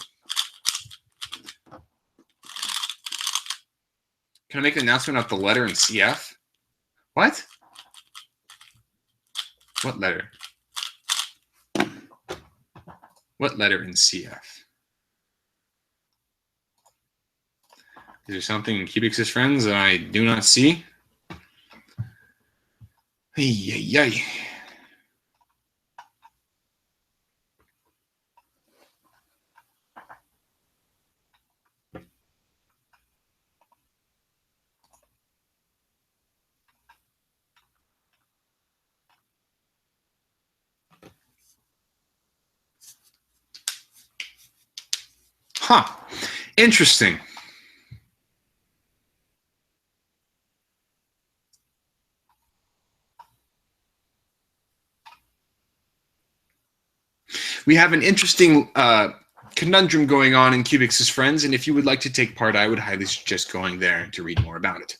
[SPEAKER 1] Can I make an announcement about the letter in CF? What? What letter? What letter in CF? Is there something in Cubix's friends that I do not see? Ay. Huh. Interesting. We have an interesting conundrum going on in Cubix's friends, and if you would like to take part, I would highly suggest going there to read more about it.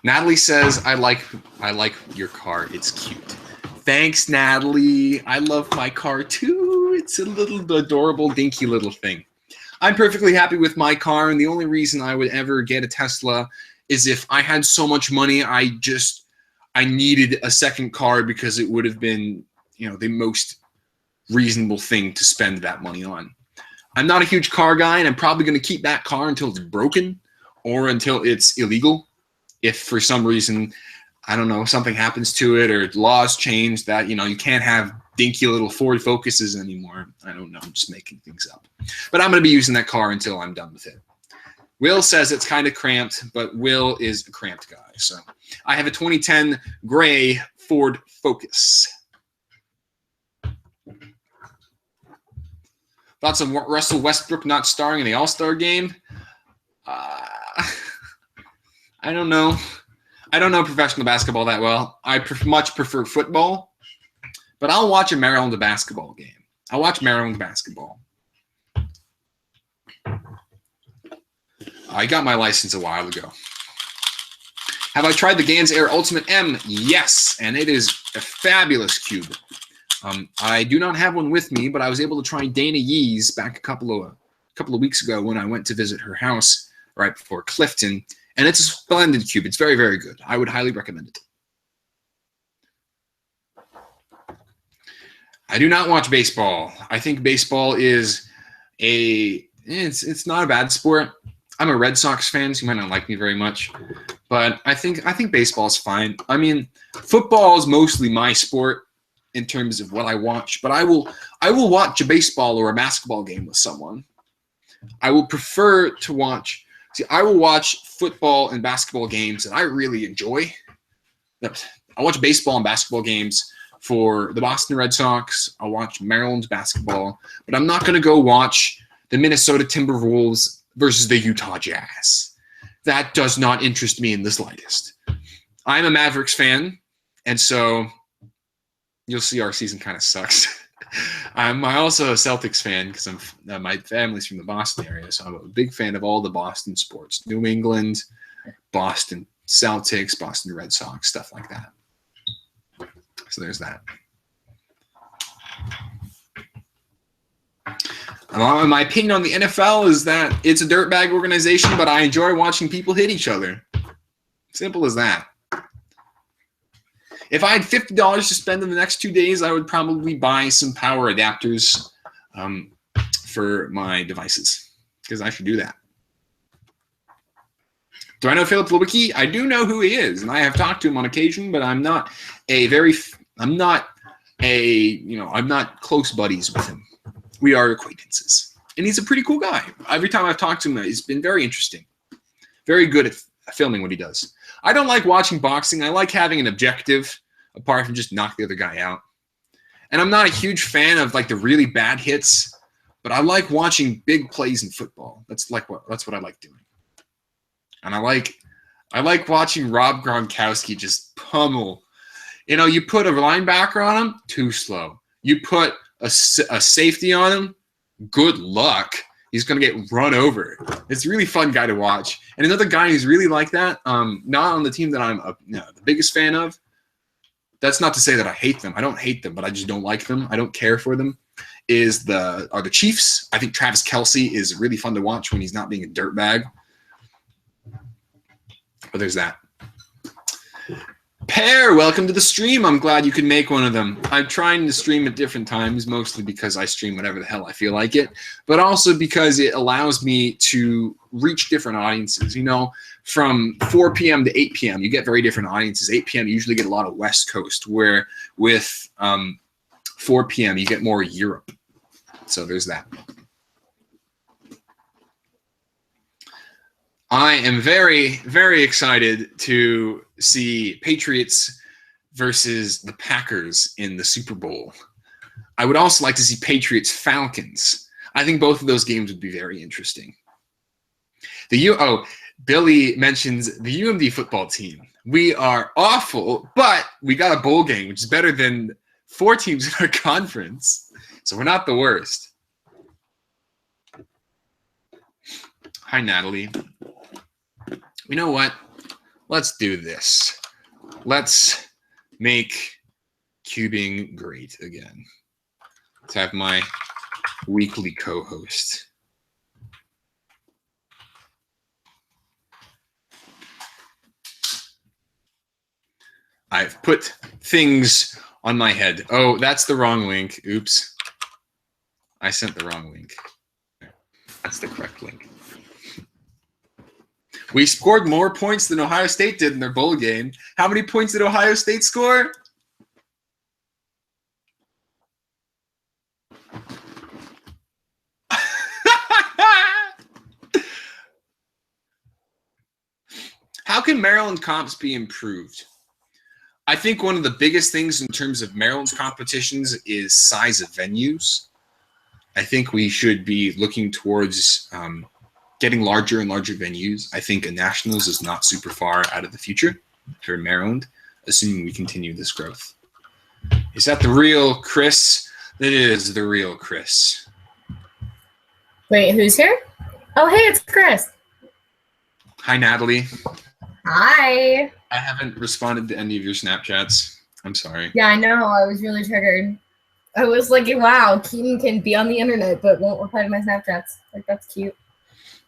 [SPEAKER 1] Natalie says, I like your car. It's cute. Thanks, Natalie. I love my car too. It's a little adorable, dinky little thing. I'm perfectly happy with my car, and the only reason I would ever get a Tesla is if I had so much money, I needed a second car because it would have been, the most reasonable thing to spend that money on. I'm not a huge car guy, and I'm probably going to keep that car until it's broken or until it's illegal. If for some reason, I don't know, something happens to it or laws change that, you can't have dinky little Ford Focuses anymore. I don't know. I'm just making things up. But I'm going to be using that car until I'm done with it. Will says it's kind of cramped, but Will is a cramped guy. So I have a 2010 gray Ford Focus. Thoughts on Russell Westbrook not starring in the All-Star game? I don't know. I don't know professional basketball that well. I much prefer football, but I'll watch a Maryland basketball game. I'll watch Maryland basketball. I got my license a while ago. Have I tried the Gans Air Ultimate M? Yes, and it is a fabulous cube. I do not have one with me, but I was able to try Dana Yee's back a couple of weeks ago when I went to visit her house right before Clifton, and it's a splendid cube. It's very, very good. I would highly recommend it. I do not watch baseball. I think baseball is it's not a bad sport. I'm a Red Sox fan, so you might not like me very much, but I think baseball is fine. I mean, football is mostly my sport in terms of what I watch, but I will watch a baseball or a basketball game with someone. I will prefer to watch. I will watch football and basketball games that I really enjoy. I watch baseball and basketball games for the Boston Red Sox. I'll watch Maryland's basketball, but I'm not going to go watch the Minnesota Timberwolves versus the Utah Jazz. That does not interest me in the slightest. I'm a Mavericks fan, and so you'll see our season kind of sucks. I'm also a Celtics fan because my family's from the Boston area, so I'm a big fan of all the Boston sports. New England, Boston Celtics, Boston Red Sox, stuff like that. So there's that. My opinion on the NFL is that it's a dirtbag organization, but I enjoy watching people hit each other. Simple as that. If I had $50 to spend in the next 2 days, I would probably buy some power adapters for my devices because I should do that. Do I know Philip Lewicki? I do know who he is, and I have talked to him on occasion, but I'm not close buddies with him. We are acquaintances, and he's a pretty cool guy. Every time I've talked to him, he's been very interesting, very good at filming what he does. I don't like watching boxing. I like having an objective apart from just knock the other guy out. And I'm not a huge fan of like the really bad hits, but I like watching big plays in football. That's what I like doing. And I like watching Rob Gronkowski just pummel. You put a linebacker on him, too slow. You put a safety on him, good luck. He's going to get run over. It's a really fun guy to watch. And another guy who's really like that, not on the team that I'm the biggest fan of. That's not to say that I hate them. I don't hate them, but I just don't like them. I don't care for them. Are the Chiefs. I think Travis Kelce is really fun to watch when he's not being a dirtbag. But there's that. Pear, welcome to the stream. I'm glad you can make one of them. I'm trying to stream at different times, mostly because I stream whatever the hell I feel like it, but also because it allows me to reach different audiences. From 4 p.m. to 8 p.m., you get very different audiences. 8 p.m., you usually get a lot of West Coast, where with 4 p.m., you get more Europe. So there's that. I am very, very excited to see Patriots versus the Packers in the Super Bowl. I would also like to see Patriots Falcons. I think both of those games would be very interesting. Billy mentions the UMD football team. We are awful, but we got a bowl game, which is better than 4 teams in our conference. So we're not the worst. Hi, Natalie. You know what? Let's do this. Let's make cubing great again. Let's have my weekly co-host. I've put things on my head. Oh, that's the wrong link. Oops. I sent the wrong link. That's the correct link. We scored more points than Ohio State did in their bowl game. How many points did Ohio State score? How can Maryland comps be improved? I think one of the biggest things in terms of Maryland's competitions is size of venues. I think we should be looking towards getting larger and larger venues. I think a Nationals is not super far out of the future for Maryland, assuming we continue this growth. Is that the real Chris? That is the real Chris.
[SPEAKER 2] Wait, who's here? Oh, hey, it's Chris.
[SPEAKER 1] Hi, Natalie.
[SPEAKER 2] Hi.
[SPEAKER 1] I haven't responded to any of your Snapchats. I'm sorry.
[SPEAKER 2] Yeah, I know. I was really triggered. I was like, wow, Keaton can be on the internet but won't reply to my Snapchats. Like, that's cute.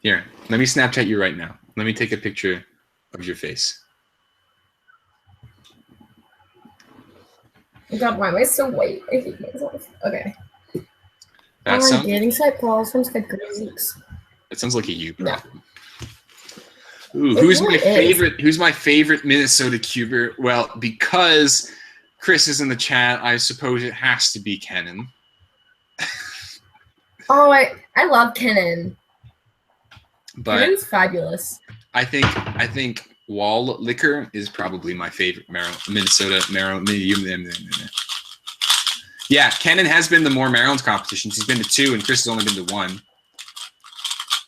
[SPEAKER 1] Here, let me Snapchat you right now. Let me take a picture of your face.
[SPEAKER 2] Oh God, why am I so white? I hate myself. Okay.
[SPEAKER 1] That
[SPEAKER 2] I'm getting Skype calls from Skype groups.
[SPEAKER 1] It sounds like a you problem.
[SPEAKER 2] Yeah.
[SPEAKER 1] Ooh, who's my favorite? Who's my favorite Minnesota Cuber? Well, because Chris is in the chat, I suppose it has to be Kenan.
[SPEAKER 2] Oh, I love Kenan.
[SPEAKER 1] But
[SPEAKER 2] Kenan's fabulous.
[SPEAKER 1] I think Wall Liquor is probably my favorite Minnesota Maryland. Yeah, Kenan has been to more Maryland competitions. He's been to 2, and Chris has only been to 1.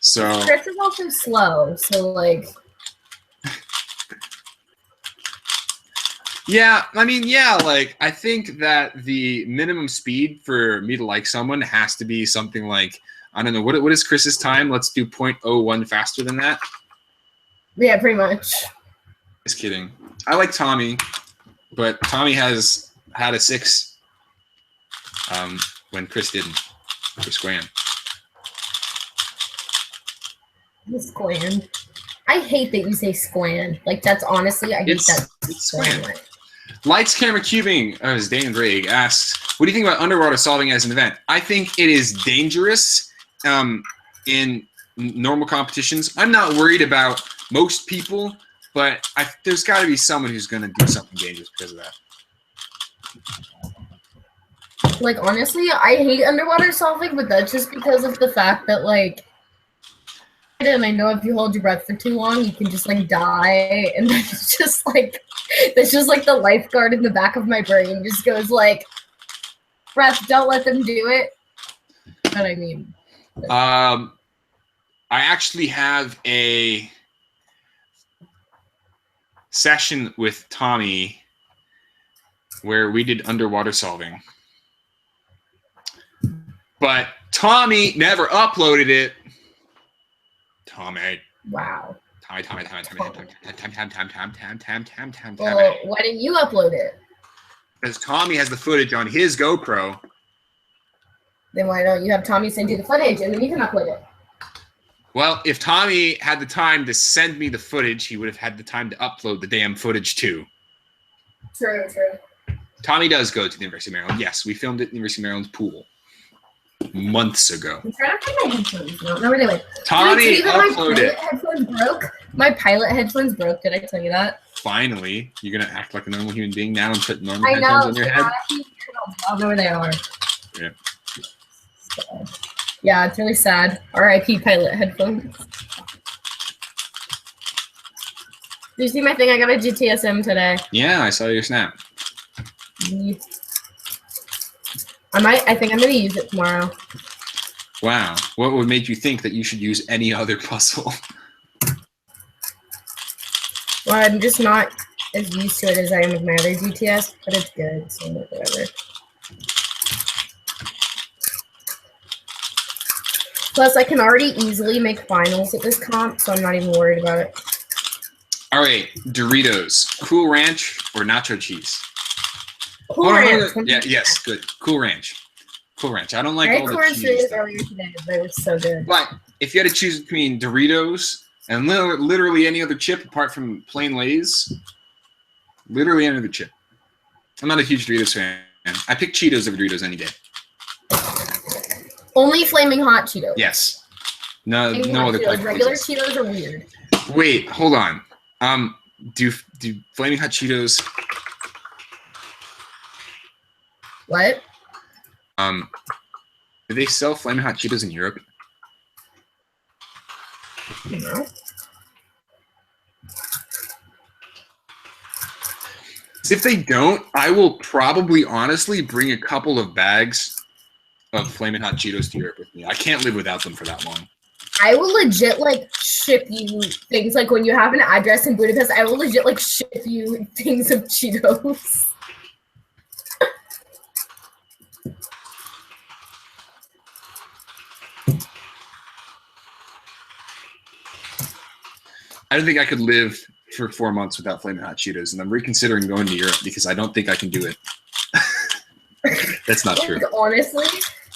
[SPEAKER 1] So
[SPEAKER 2] Chris is also slow, so like.
[SPEAKER 1] Yeah, I mean, yeah, like I think that the minimum speed for me to like someone has to be something like, I don't know, what is Chris's time? Let's do 0.01 faster than that.
[SPEAKER 2] Yeah, pretty much.
[SPEAKER 1] Just kidding. I like Tommy, but Tommy has had a 6 when Chris didn't. Chris Graham.
[SPEAKER 2] Squan. I hate that you say squan. Like, that's honestly, I hate that.
[SPEAKER 1] It's squan. Lights, Camera, Cubing, as Dan Bragg asks, what do you think about underwater solving as an event? I think it is dangerous in normal competitions. I'm not worried about most people, but there's got to be someone who's going to do something dangerous because of that.
[SPEAKER 2] Like, honestly, I hate underwater solving, but that's just because of the fact that, like, and I know if you hold your breath for too long, you can just like die, and that's just like the lifeguard in the back of my brain just goes like, breath, don't let them do it. But I mean,
[SPEAKER 1] I actually have a session with Tommy where we did underwater solving, but Tommy never uploaded it. Tommy.
[SPEAKER 2] Wow.
[SPEAKER 1] Tommy.
[SPEAKER 2] Well, why didn't you upload it?
[SPEAKER 1] Because Tommy has the footage on his GoPro.
[SPEAKER 2] Then why don't you have Tommy send you the footage and then you can upload it?
[SPEAKER 1] Well, if Tommy had the time to send me the footage, he would have had the time to upload the damn footage too.
[SPEAKER 2] True.
[SPEAKER 1] Tommy does go to the University of Maryland. Yes, we filmed it in the University of Maryland's pool months ago.
[SPEAKER 2] I'm trying to find my headphones. No, anyway.
[SPEAKER 1] Tommy uploaded.
[SPEAKER 2] My pilot headphones broke. Did I tell you that?
[SPEAKER 1] Finally, you're gonna act like a normal human being now and put normal headphones on your head.
[SPEAKER 2] I'll know where they are.
[SPEAKER 1] Yeah.
[SPEAKER 2] So, yeah, it's really sad. R.I.P. pilot headphones. Did you see my thing? I got a GTSM today.
[SPEAKER 1] Yeah, I saw your snap.
[SPEAKER 2] I think I'm gonna use it tomorrow.
[SPEAKER 1] Wow. What would make you think that you should use any other puzzle?
[SPEAKER 2] Well, I'm just not as used to it as I am with my other GTS, but it's good, so whatever. Plus, I can already easily make finals at this comp, so I'm not even worried about it.
[SPEAKER 1] All right, Doritos, Cool Ranch or nacho cheese?
[SPEAKER 2] Cool Ranch.
[SPEAKER 1] Yeah, yes, good. Cool Ranch. Cool Ranch. I don't like all the
[SPEAKER 2] cheese earlier today, but it was so good.
[SPEAKER 1] But if you had to choose between Doritos and literally any other chip apart from plain Lay's, Literally any other chip. I'm not a huge Doritos fan. I pick Cheetos over Doritos any day.
[SPEAKER 2] Only Flaming Hot Cheetos.
[SPEAKER 1] Yes. No other
[SPEAKER 2] Cheetos.
[SPEAKER 1] type.
[SPEAKER 2] Regular Cheetos are weird.
[SPEAKER 1] Wait, hold on. Do Flaming Hot Cheetos?
[SPEAKER 2] What?
[SPEAKER 1] Do they sell Flaming Hot Cheetos in Europe?
[SPEAKER 2] No.
[SPEAKER 1] If they don't, I will probably honestly bring a couple of bags of Flaming Hot Cheetos to Europe with me. I can't live without them for that long.
[SPEAKER 2] I will legit like ship you things like when you have an address in Budapest. I will legit like ship you things of Cheetos.
[SPEAKER 1] I don't think I could live for 4 months without Flaming Hot Cheetos, and I'm reconsidering going to Europe because I don't think I can do it. That's not true.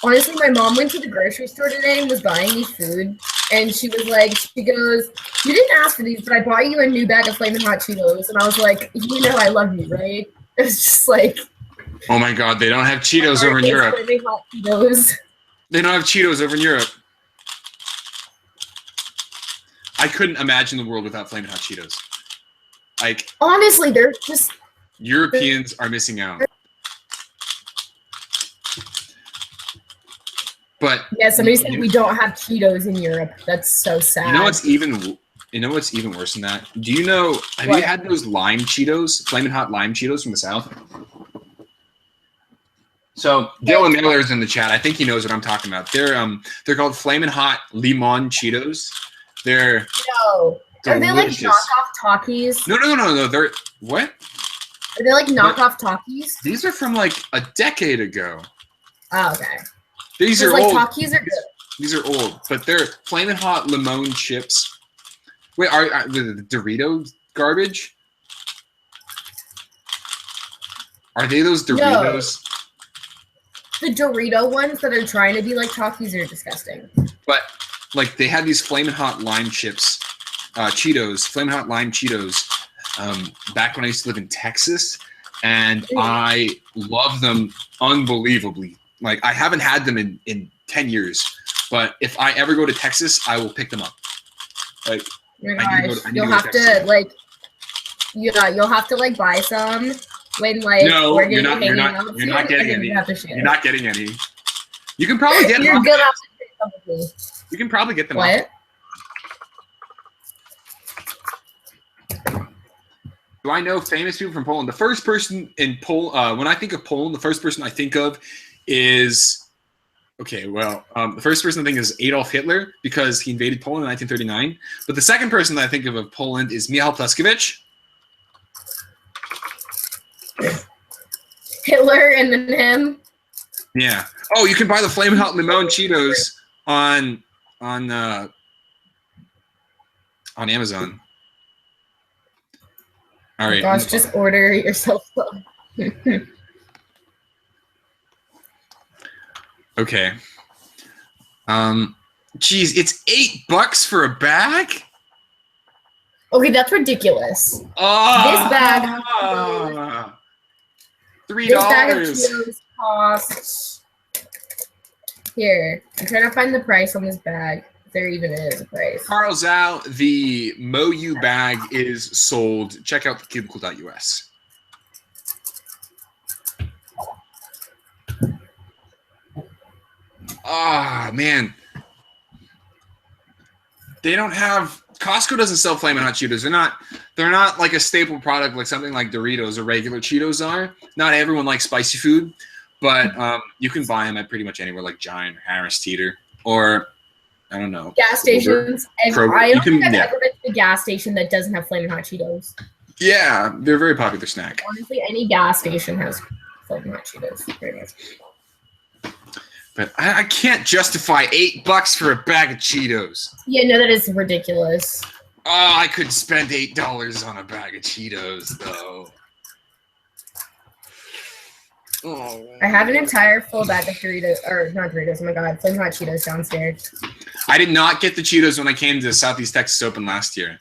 [SPEAKER 2] Honestly, my mom went to the grocery store today and was buying me food, and she was like, she goes, "You didn't ask for these, but I bought you a new bag of Flaming Hot Cheetos," and I was like, "You know I love you, right?" It was just like,
[SPEAKER 1] oh my God, they don't have Cheetos over in Europe.
[SPEAKER 2] Flaming Hot Cheetos.
[SPEAKER 1] They don't have Cheetos over in Europe. I couldn't imagine the world without Flaming Hot Cheetos. Like,
[SPEAKER 2] honestly, they're just
[SPEAKER 1] Europeans are missing out. But
[SPEAKER 2] yeah, somebody said we don't have Cheetos in Europe. That's so sad.
[SPEAKER 1] You know what's even worse than that? Do you know? Have you had those lime Cheetos, Flaming Hot lime Cheetos from the South? So Dylan Miller's in the chat. I think he knows what I'm talking about. They're called Flaming Hot Limon Cheetos. They're
[SPEAKER 2] no.
[SPEAKER 1] delicious.
[SPEAKER 2] Are they like knockoff Takis?
[SPEAKER 1] No. They're what?
[SPEAKER 2] Are they like knockoff Takis?
[SPEAKER 1] These are from like a decade ago.
[SPEAKER 2] Oh, okay.
[SPEAKER 1] These are
[SPEAKER 2] like
[SPEAKER 1] old.
[SPEAKER 2] Takis are good.
[SPEAKER 1] These are old, but they're Flaming Hot lemon chips. Wait, are the Dorito garbage? Are they those Doritos?
[SPEAKER 2] No. The Dorito ones that are trying to be like Takis are disgusting.
[SPEAKER 1] But like they had these Flaming Hot lime chips, Cheetos, Flaming Hot lime Cheetos, back when I used to live in Texas, and I love them unbelievably. Like I haven't had them in 10 years, but if I ever go to Texas, I will pick them up. Like
[SPEAKER 2] you'll have to like buy some when like
[SPEAKER 1] no, you're not getting any. You're not getting any. You can probably get them.
[SPEAKER 2] You're gonna have to pick some with me.
[SPEAKER 1] You can probably get them.
[SPEAKER 2] What?
[SPEAKER 1] Do I know famous people from Poland? The first person in Poland, when I think of Poland, the first person I think of is, the first person I think is Adolf Hitler because he invaded Poland in 1939. But the second person that I think of Poland is Michał Plaskevich.
[SPEAKER 2] Hitler and then him.
[SPEAKER 1] Yeah. Oh, you can buy the Flaming Hot Limon Cheetos on Amazon. All right.
[SPEAKER 2] Oh gosh, just order yourself some.
[SPEAKER 1] Okay. Geez, it's $8 for a bag?
[SPEAKER 2] Okay, that's ridiculous.
[SPEAKER 1] Oh,
[SPEAKER 2] this bag
[SPEAKER 1] $3.
[SPEAKER 2] This bag of Cheetos costs. Here, I'm trying to find the price on this bag. If there even is a price.
[SPEAKER 1] Carl Zhao, the MoU bag is sold. Check out thecubicle.us. Ah, man. They don't have Costco doesn't sell Flamin' Hot Cheetos. They're not like a staple product like something like Doritos or regular Cheetos are. Not everyone likes spicy food, but you can buy them at pretty much anywhere like Giant or Harris Teeter or I don't know.
[SPEAKER 2] Gas stations. I don't think I've ever been to a gas station that doesn't have Flamin' Hot Cheetos.
[SPEAKER 1] Yeah, they're a very popular snack.
[SPEAKER 2] Honestly, any gas station has Flamin' Hot Cheetos, pretty much.
[SPEAKER 1] But I can't justify $8 for a bag of Cheetos.
[SPEAKER 2] Yeah, no, that is ridiculous.
[SPEAKER 1] Oh, I could spend $8 on a bag of Cheetos, though. Oh,
[SPEAKER 2] I have an entire full bag of Doritos, or not Doritos, oh my god, Flamin' Hot Cheetos downstairs.
[SPEAKER 1] I did not get the Cheetos when I came to Southeast Texas Open last year.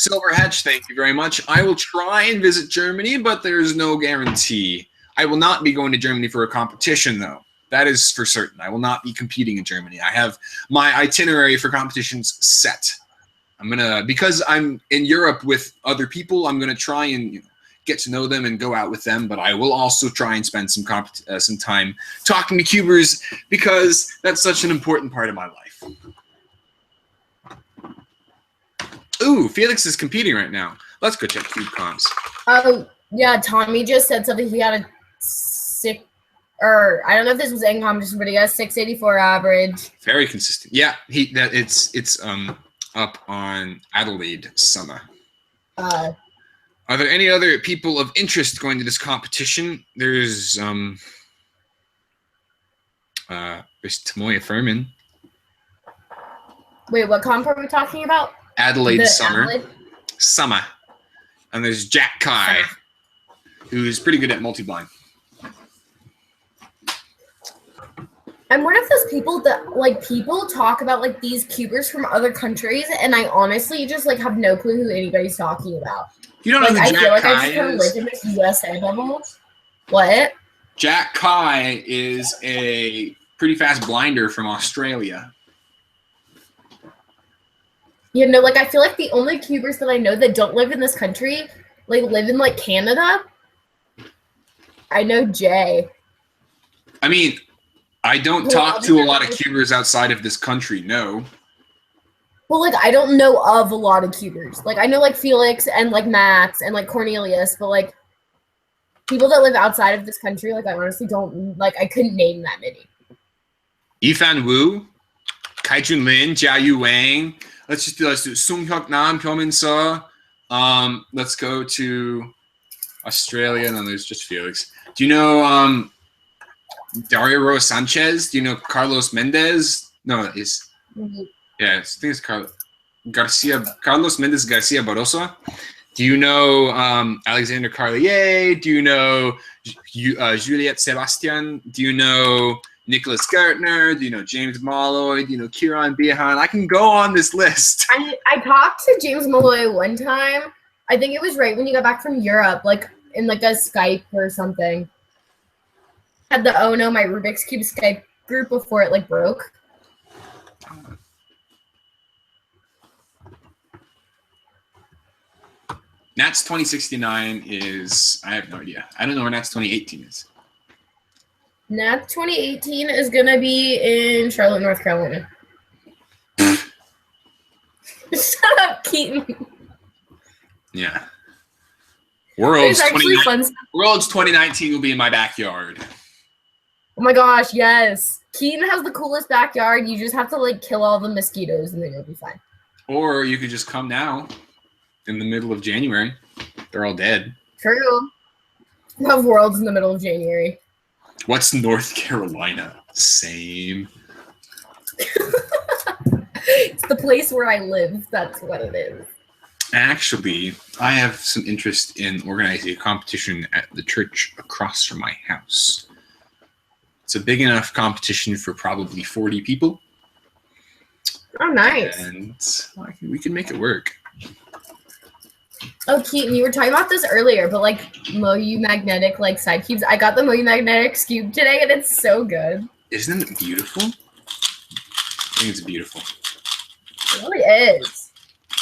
[SPEAKER 1] Silver Hedge, thank you very much. I will try and visit Germany, but there's no guarantee. I will not be going to Germany for a competition, though. That is for certain. I will not be competing in Germany. I have my itinerary for competitions set. Because I'm in Europe with other people, I'm gonna try and get to know them and go out with them. But I will also try and spend some time talking to cubers because that's such an important part of my life. Ooh, Felix is competing right now. Let's go check cube comps.
[SPEAKER 2] Oh yeah, Tommy just said something. He had a I don't know if this was in competition, but he got a 684 average.
[SPEAKER 1] Very consistent. Yeah, it's up on Adelaide Summer. Are there any other people of interest going to this competition? There's Tamoya Furman.
[SPEAKER 2] Wait, what comp are we talking about?
[SPEAKER 1] Adelaide Summer. And there's Jack Kai, who's pretty good at multi-blind.
[SPEAKER 2] I'm one of those people that people talk about these cubers from other countries, and I honestly just have no clue who anybody's talking about.
[SPEAKER 1] You don't know who Jack Kai is? I feel like I just kind of live
[SPEAKER 2] in this USA bubble. What?
[SPEAKER 1] Jack Kai is a pretty fast blinder from Australia.
[SPEAKER 2] I feel like the only cubers that I know that don't live in this country, live in Canada. I know Jay.
[SPEAKER 1] I mean, I don't talk to a lot of cubers outside of this country, no.
[SPEAKER 2] Well, I don't know of a lot of cubers. I know Felix and Max and Cornelius, but people that live outside of this country, I honestly don't I couldn't name that many.
[SPEAKER 1] Yifan Wu, Kai Jun Lin, Jia Yu Wang. Let's do Sung Hyuk Nam, Pyomin Seo. Let's go to Australia, and then there's just Felix. Do you know Dario Roa Sanchez? Do you know Carlos Mendez? No, it's yeah, I think it's Carlos Mendez Garcia Barroso. Do you know Alexander Carlier? Do you know Juliette Sebastian? Do you know Nicholas Gartner? Do you know James Molloy? Do you know Kieran Behan? I can go on this list.
[SPEAKER 2] I talked to James Molloy one time. I think it was right when you got back from Europe, in a Skype or something. Had the Oh No My Rubik's Cube Skype group before it broke.
[SPEAKER 1] Nats 2069 is, I have no idea. I don't know where Nats 2018 is.
[SPEAKER 2] Nats 2018 is gonna be in Charlotte, North Carolina. Shut up, Keaton.
[SPEAKER 1] Yeah. Worlds 2019 will be in my backyard.
[SPEAKER 2] Oh my gosh, yes. Keaton has the coolest backyard. You just have to kill all the mosquitoes and then you'll be fine.
[SPEAKER 1] Or you could just come now in the middle of January. They're all dead.
[SPEAKER 2] True. We have Worlds in the middle of January.
[SPEAKER 1] What's North Carolina? Same.
[SPEAKER 2] It's the place where I live. That's what it is.
[SPEAKER 1] Actually, I have some interest in organizing a competition at the church across from my house. It's a big enough competition for probably 40 people.
[SPEAKER 2] Oh, nice.
[SPEAKER 1] And we can make it work.
[SPEAKER 2] Oh, Keaton, you were talking about this earlier, but Moyu magnetic side cubes. I got the Moyu magnetic cube today, and it's so good.
[SPEAKER 1] Isn't it beautiful? I think it's beautiful.
[SPEAKER 2] It really is.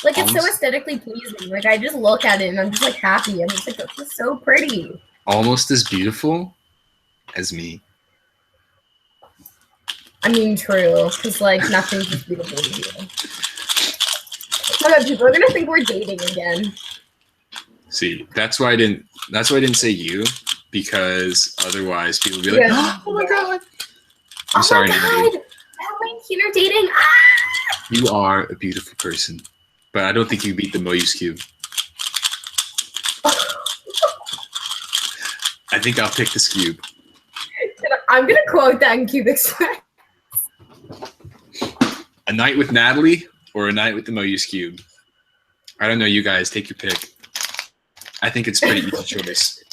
[SPEAKER 2] It's so aesthetically pleasing. I just look at it and I'm just happy. I'm just that's just so pretty.
[SPEAKER 1] Almost as beautiful as me.
[SPEAKER 2] I mean, true, because nothing's just beautiful to you. Oh God, people are gonna think we're dating again.
[SPEAKER 1] See, that's why I didn't say you, because otherwise people would be like, "Oh my God, I'm sorry,
[SPEAKER 2] Natalie. Emily and Keaton are dating." Ah!
[SPEAKER 1] You are a beautiful person, but I don't think you beat the Moyus Cube. I think I'll pick this cube.
[SPEAKER 2] I'm gonna quote that in Cube Express.
[SPEAKER 1] A night with Natalie or a night with the Moyus Cube? I don't know, you guys. Take your pick. I think it's pretty easy choice.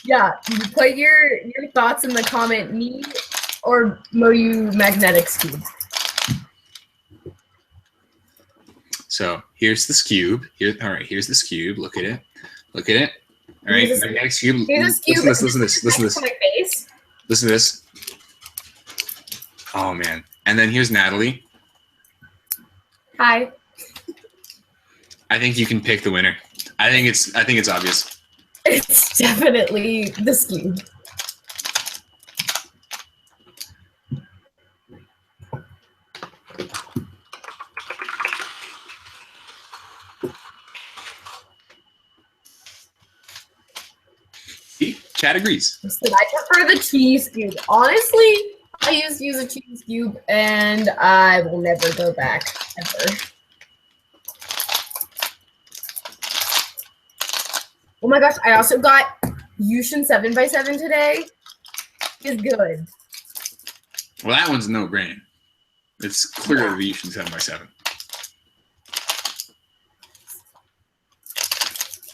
[SPEAKER 2] Yeah, you put your thoughts in the comment, me or Moyu Magnetics Cube.
[SPEAKER 1] So here's this cube. All right, here's this cube. Look at it. Look at it. All right, the next cube.
[SPEAKER 2] Here's this cube.
[SPEAKER 1] Listen to this. Listen to this.
[SPEAKER 2] My face.
[SPEAKER 1] Listen to this. Oh man! And then here's Natalie.
[SPEAKER 2] Hi.
[SPEAKER 1] I think you can pick the winner. I think it's obvious.
[SPEAKER 2] It's definitely this cube.
[SPEAKER 1] See? Chat agrees.
[SPEAKER 2] I prefer the cheese cube. Honestly, I used to use a cheese cube, and I will never go back ever. Oh my gosh! I also got Yushin 7x7 today. It's good.
[SPEAKER 1] Well, that one's no brain. It's clearly the Yushin 7x7.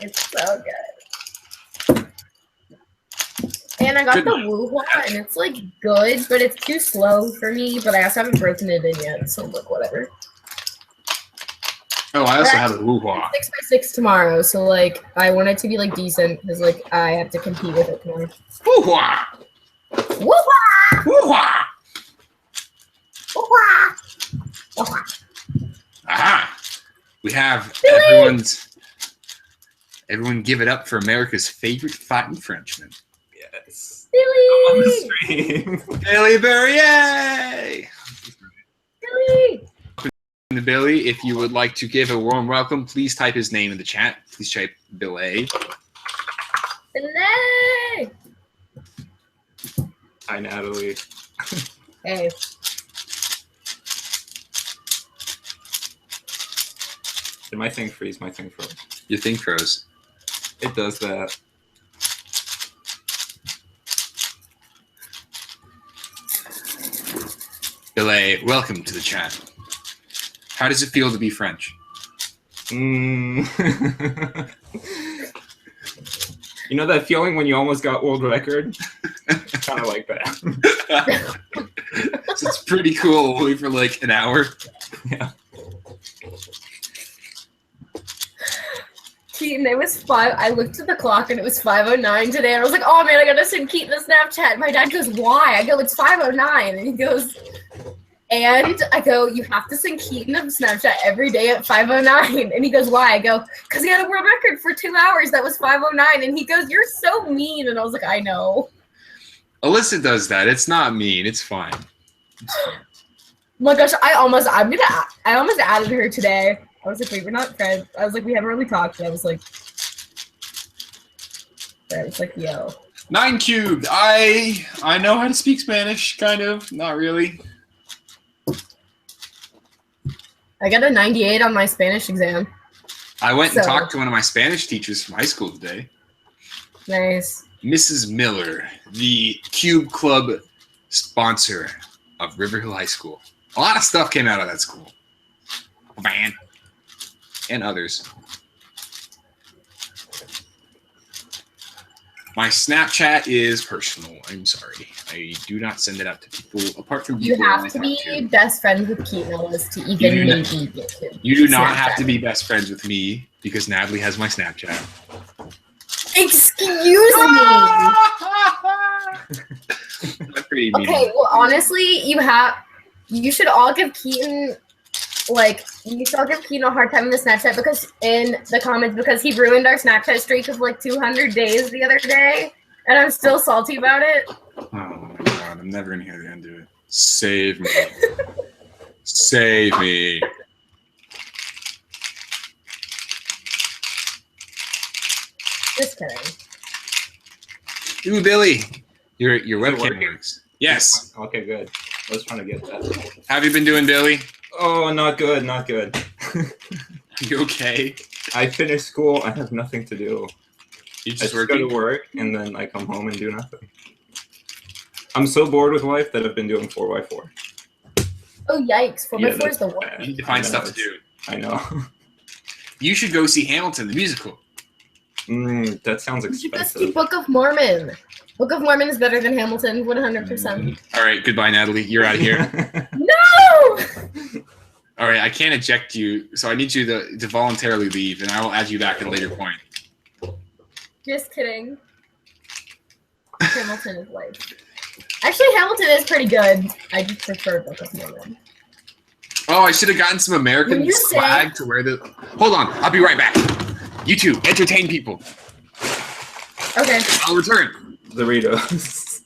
[SPEAKER 2] It's so good. And I got
[SPEAKER 1] Good
[SPEAKER 2] the
[SPEAKER 1] night.
[SPEAKER 2] Wuhua, and it's like good, but it's too slow for me. But I also haven't broken it in yet, so look, whatever.
[SPEAKER 1] Oh, I also have a Wuhua.
[SPEAKER 2] 6x6 tomorrow, so like I want it to be like decent because like I have to compete with it tomorrow.
[SPEAKER 1] Wuhua!
[SPEAKER 2] Wuhua!
[SPEAKER 1] Wuhua!
[SPEAKER 2] Wuhua! Wuhua!
[SPEAKER 1] Aha! We have
[SPEAKER 2] Billy!
[SPEAKER 1] everyone give it up for America's favorite fighting Frenchman.
[SPEAKER 3] Yes.
[SPEAKER 2] Billy!
[SPEAKER 3] On the stream.
[SPEAKER 1] Billy Barrier!
[SPEAKER 2] Billy!
[SPEAKER 1] Billy, if you would like to give a warm welcome, please type his name in the chat. Please type Bill A.
[SPEAKER 2] Billy!
[SPEAKER 3] Hi, Natalie.
[SPEAKER 2] Hey.
[SPEAKER 3] Did my thing freeze? My thing froze.
[SPEAKER 1] Your thing froze.
[SPEAKER 3] It does that.
[SPEAKER 1] Bill A, welcome to the chat. How does it feel to be French?
[SPEAKER 3] You know that feeling when you almost got world record? Kind of like that.
[SPEAKER 1] So it's pretty cool. Only for like an hour.
[SPEAKER 3] Yeah.
[SPEAKER 2] Keaton, it was 5. I looked at the clock and it was 5:09 today, and I was like, "Oh man, I gotta send Keaton a Snapchat." And my dad goes, "Why?" I go, "It's 5:09," and he goes, and I go, "You have to send Keaton a Snapchat every day at 5:09," and he goes, "Why?" I go, "Because he had a world record for 2 hours. That was 5:09," and he goes, "You're so mean," and I was like, "I know."
[SPEAKER 1] Alyssa does that. It's not mean. It's fine.
[SPEAKER 2] Oh my gosh, I almost added her today. I was like, wait, we're not friends. I was like, we haven't really talked. And I was like, yo.
[SPEAKER 1] 9 cubed. I know how to speak Spanish, kind of. Not really.
[SPEAKER 2] I got a 98 on my Spanish exam.
[SPEAKER 1] I went and
[SPEAKER 2] So-
[SPEAKER 1] talked to one of my Spanish teachers from high school today.
[SPEAKER 2] Nice.
[SPEAKER 1] Mrs. Miller, the Cube Club sponsor of Riverhill High School. A lot of stuff came out of that school. Man. And others. My Snapchat is personal. I'm sorry. I do not send it out to people apart from
[SPEAKER 2] You
[SPEAKER 1] people I
[SPEAKER 2] have to
[SPEAKER 1] talk
[SPEAKER 2] be best friends with Keaton Ellis to even
[SPEAKER 1] do not-
[SPEAKER 2] maybe get to
[SPEAKER 1] You do not have
[SPEAKER 2] Snapchat.
[SPEAKER 1] to be best friends with me because Natalie has my Snapchat.
[SPEAKER 2] Excuse me.
[SPEAKER 1] That's pretty mean.
[SPEAKER 2] Okay, well, honestly, you should all give Keaton, you should all give Keaton a hard time in the Snapchat in the comments because he ruined our Snapchat streak of 200 days the other day, and I'm still salty about it.
[SPEAKER 1] Oh my god, I'm never gonna hear the end of it. Save me. Save me.
[SPEAKER 2] Just kidding.
[SPEAKER 1] Ooh, Billy. Your
[SPEAKER 3] Is it
[SPEAKER 1] webcam
[SPEAKER 3] working?
[SPEAKER 1] works. Yes.
[SPEAKER 3] Okay, good. I was trying to get that.
[SPEAKER 1] How have you been doing, Billy?
[SPEAKER 3] Oh, not good, not good.
[SPEAKER 1] You okay?
[SPEAKER 3] I finished school. I have nothing to do.
[SPEAKER 1] You
[SPEAKER 3] I
[SPEAKER 1] just
[SPEAKER 3] just go
[SPEAKER 1] working?
[SPEAKER 3] to work and then I come home and do nothing. I'm so bored with life that I've been doing 4x4.
[SPEAKER 2] Oh, yikes. 4x4 is
[SPEAKER 3] that's
[SPEAKER 2] the
[SPEAKER 3] bad.
[SPEAKER 2] worst.
[SPEAKER 1] You need to
[SPEAKER 3] I
[SPEAKER 1] find
[SPEAKER 3] know,
[SPEAKER 1] stuff to
[SPEAKER 3] it's-
[SPEAKER 1] do.
[SPEAKER 3] I know.
[SPEAKER 1] You should go see Hamilton, the musical.
[SPEAKER 3] That sounds
[SPEAKER 2] You should go see
[SPEAKER 3] expensive.
[SPEAKER 2] Book of Mormon. Book of Mormon is better than Hamilton, 100%.
[SPEAKER 1] All right, goodbye, Natalie. You're out of here.
[SPEAKER 2] No!
[SPEAKER 1] All right, I can't eject you, so I need you to voluntarily leave, and I will add you back at a later point.
[SPEAKER 2] Just kidding. Hamilton is like. Actually, Hamilton is pretty good. I just prefer Book of Mormon.
[SPEAKER 1] Oh, I should have gotten some American swag to wear the. Hold on, I'll be right back. You two, entertain people.
[SPEAKER 2] Okay.
[SPEAKER 1] I'll return.
[SPEAKER 3] Doritos.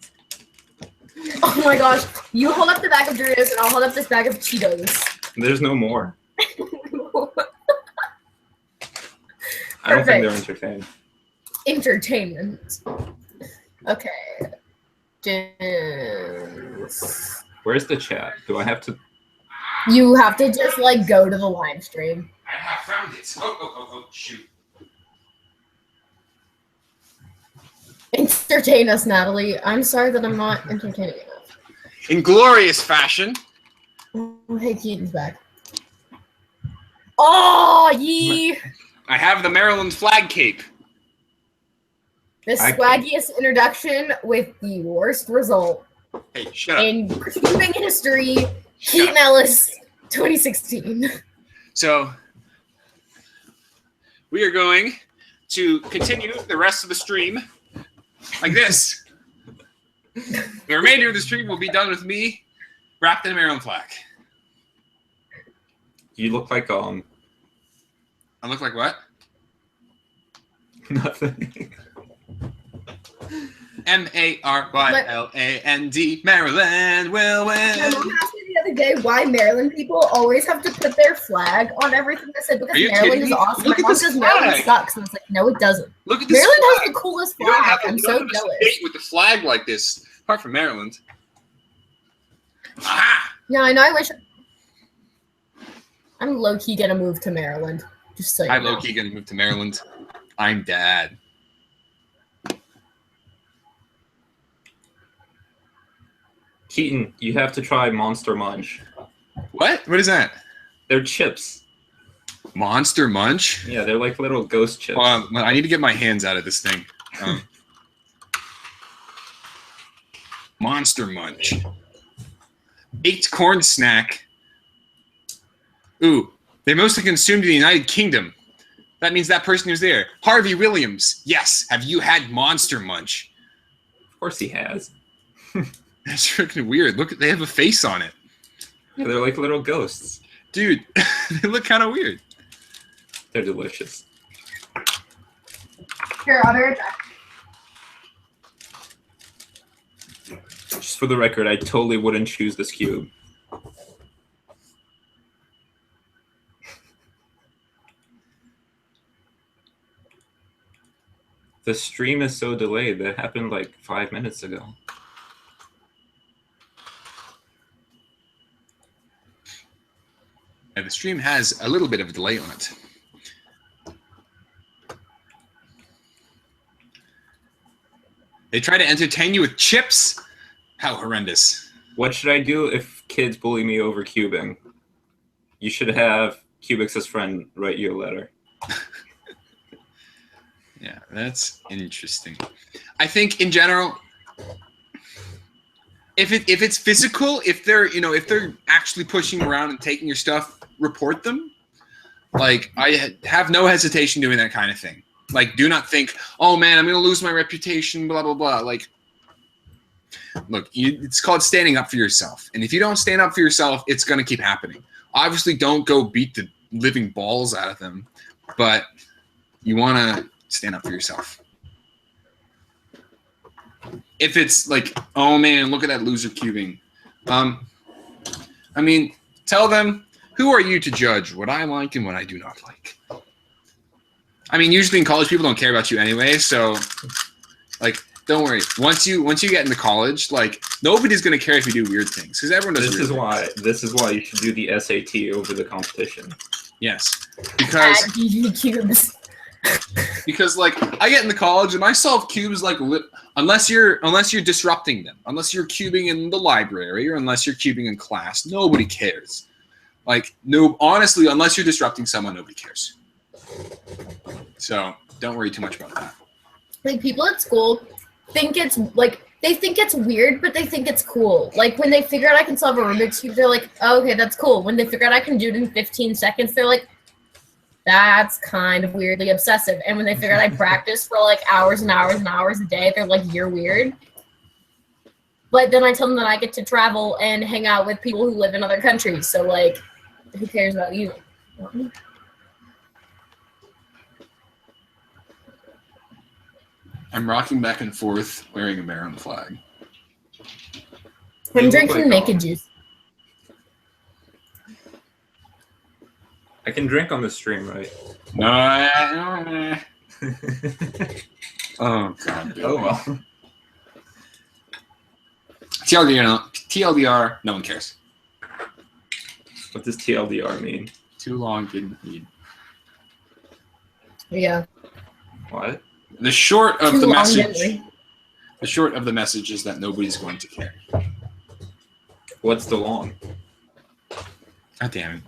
[SPEAKER 2] Oh my gosh. You hold up the bag of Doritos and I'll hold up this bag of Cheetos.
[SPEAKER 3] There's no more. I don't think they're entertained.
[SPEAKER 2] Entertainment. Okay. Just...
[SPEAKER 3] Where's the chat? Do I have to?
[SPEAKER 2] You have to just like go to the live stream.
[SPEAKER 1] I have found it. Oh, shoot.
[SPEAKER 2] Entertain us, Natalie. I'm sorry that I'm not entertaining enough.
[SPEAKER 1] In glorious fashion.
[SPEAKER 2] Oh, hey, Keaton's back. Oh, yee!
[SPEAKER 1] I have the Maryland flag cape.
[SPEAKER 2] The swaggiest introduction with the worst result.
[SPEAKER 1] Hey, shut up.
[SPEAKER 2] In cubing history, Keaton Ellis, 2016. So,
[SPEAKER 1] we are going to continue the rest of the stream like this. The remainder of the stream will be done with me wrapped in a Maryland flag.
[SPEAKER 3] You look like
[SPEAKER 1] I look like what?
[SPEAKER 3] Nothing.
[SPEAKER 1] Maryland, Maryland will win.
[SPEAKER 2] My mom asked me the other day why Maryland people always have to put their flag on everything. I said because Maryland is awesome.
[SPEAKER 1] Look
[SPEAKER 2] My mom says Maryland sucks, and it's like, no, it doesn't.
[SPEAKER 1] Look at this
[SPEAKER 2] Maryland
[SPEAKER 1] flag.
[SPEAKER 2] has the coolest flag. I'm so jealous.
[SPEAKER 1] With the flag like this, apart from Maryland. Ah!
[SPEAKER 2] Yeah, I know. I wish. I'm low key gonna move to Maryland. Just so you know.
[SPEAKER 1] I'm low key gonna move to Maryland. I'm dad.
[SPEAKER 3] Keaton, you have to try Monster Munch.
[SPEAKER 1] What? What is that?
[SPEAKER 3] They're chips.
[SPEAKER 1] Monster Munch?
[SPEAKER 3] Yeah, they're like little ghost chips.
[SPEAKER 1] I need to get my hands out of this thing. Monster Munch. Baked corn snack. Ooh, they're mostly consumed in the United Kingdom. That means that person who's there. Harvey Williams. Yes. Have you had Monster Munch?
[SPEAKER 3] Of course he has.
[SPEAKER 1] That's freaking weird. Look, they have a face on it.
[SPEAKER 3] Yeah, they're like little ghosts.
[SPEAKER 1] Dude, they look kind of weird.
[SPEAKER 3] They're delicious.
[SPEAKER 2] Here, I'll be right back.
[SPEAKER 3] Just for the record, I totally wouldn't choose this cube. The stream is so delayed. That happened like 5 minutes ago.
[SPEAKER 1] Yeah, the stream has a little bit of a delay on it. They try to entertain you with chips? How horrendous.
[SPEAKER 3] What should I do if kids bully me over cubing? You should have Cubix's friend write you a letter.
[SPEAKER 1] Yeah, that's interesting. I think in general, if it's physical, if they're actually pushing around and taking your stuff, report them. Like, I have no hesitation doing that kind of thing. Like, do not think, oh man, I'm gonna lose my reputation, blah blah blah. Like, look, it's called standing up for yourself. And if you don't stand up for yourself, it's gonna keep happening. Obviously, don't go beat the living balls out of them, but you wanna stand up for yourself. If it's like, oh man, look at that loser cubing. I mean, tell them, who are you to judge what I like and what I do not like? I mean, usually in college, people don't care about you anyway, so like, don't worry. Once you get into college, like, nobody's gonna care if you do weird things because everyone does.
[SPEAKER 3] This is why you should do the SAT over the competition.
[SPEAKER 1] Yes, because like I get into college and I solve cubes like unless you're disrupting them, unless you're cubing in the library or unless you're cubing in class, nobody cares. Like, no, honestly, unless you're disrupting someone, nobody cares. So don't worry too much about that.
[SPEAKER 2] Like, people at school think it's like they think it's weird, but they think it's cool. Like when they figure out I can solve a Rubik's Cube, they're like, oh, okay, that's cool. When they figure out I can do it in 15 seconds, they're like, that's kind of weirdly obsessive. And when they figure out I practice for like hours and hours and hours a day, they're like, you're weird. But then I tell them that I get to travel and hang out with people who live in other countries. So like, who cares about you?
[SPEAKER 1] I'm rocking back and forth wearing a Maryland flag.
[SPEAKER 2] I'm drinking naked juice.
[SPEAKER 3] I can drink on the stream, right?
[SPEAKER 1] No. Oh, God.
[SPEAKER 3] Oh, well.
[SPEAKER 1] TLDR, no one cares.
[SPEAKER 3] What does TLDR mean?
[SPEAKER 1] Too long, didn't need.
[SPEAKER 2] Yeah.
[SPEAKER 3] What?
[SPEAKER 1] The short of
[SPEAKER 2] Too
[SPEAKER 1] the
[SPEAKER 2] long,
[SPEAKER 1] message.
[SPEAKER 2] didn't we?
[SPEAKER 1] The short of the message is that nobody's going to care.
[SPEAKER 3] What's the long?
[SPEAKER 1] God damn it.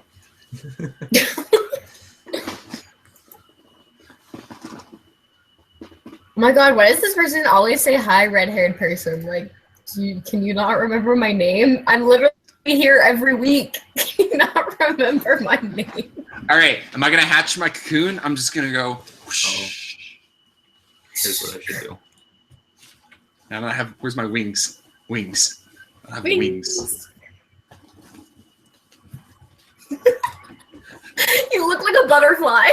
[SPEAKER 2] Oh my god, why does this person always say hi, red-haired person? Like, can you not remember my name? I'm literally here every week. Can you not remember my name?
[SPEAKER 1] All right, am I going to hatch my cocoon? I'm just going to go whoosh.
[SPEAKER 3] Here's what I should do.
[SPEAKER 1] And I have, where's my wings? Wings. I have wings.
[SPEAKER 2] You look like a butterfly.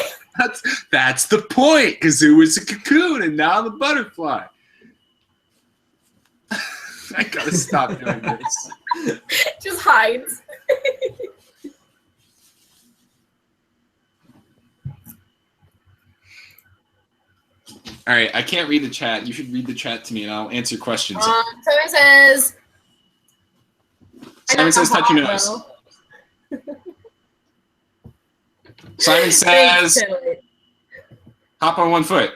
[SPEAKER 1] That's the point, because it was a cocoon and now I'm a butterfly. I gotta stop doing this.
[SPEAKER 2] Just hides.
[SPEAKER 1] All right, I can't read the chat. You should read the chat to me and I'll answer questions.
[SPEAKER 2] Simon says.
[SPEAKER 1] Simon says, touch your nose. Simon says, hop on 1 foot.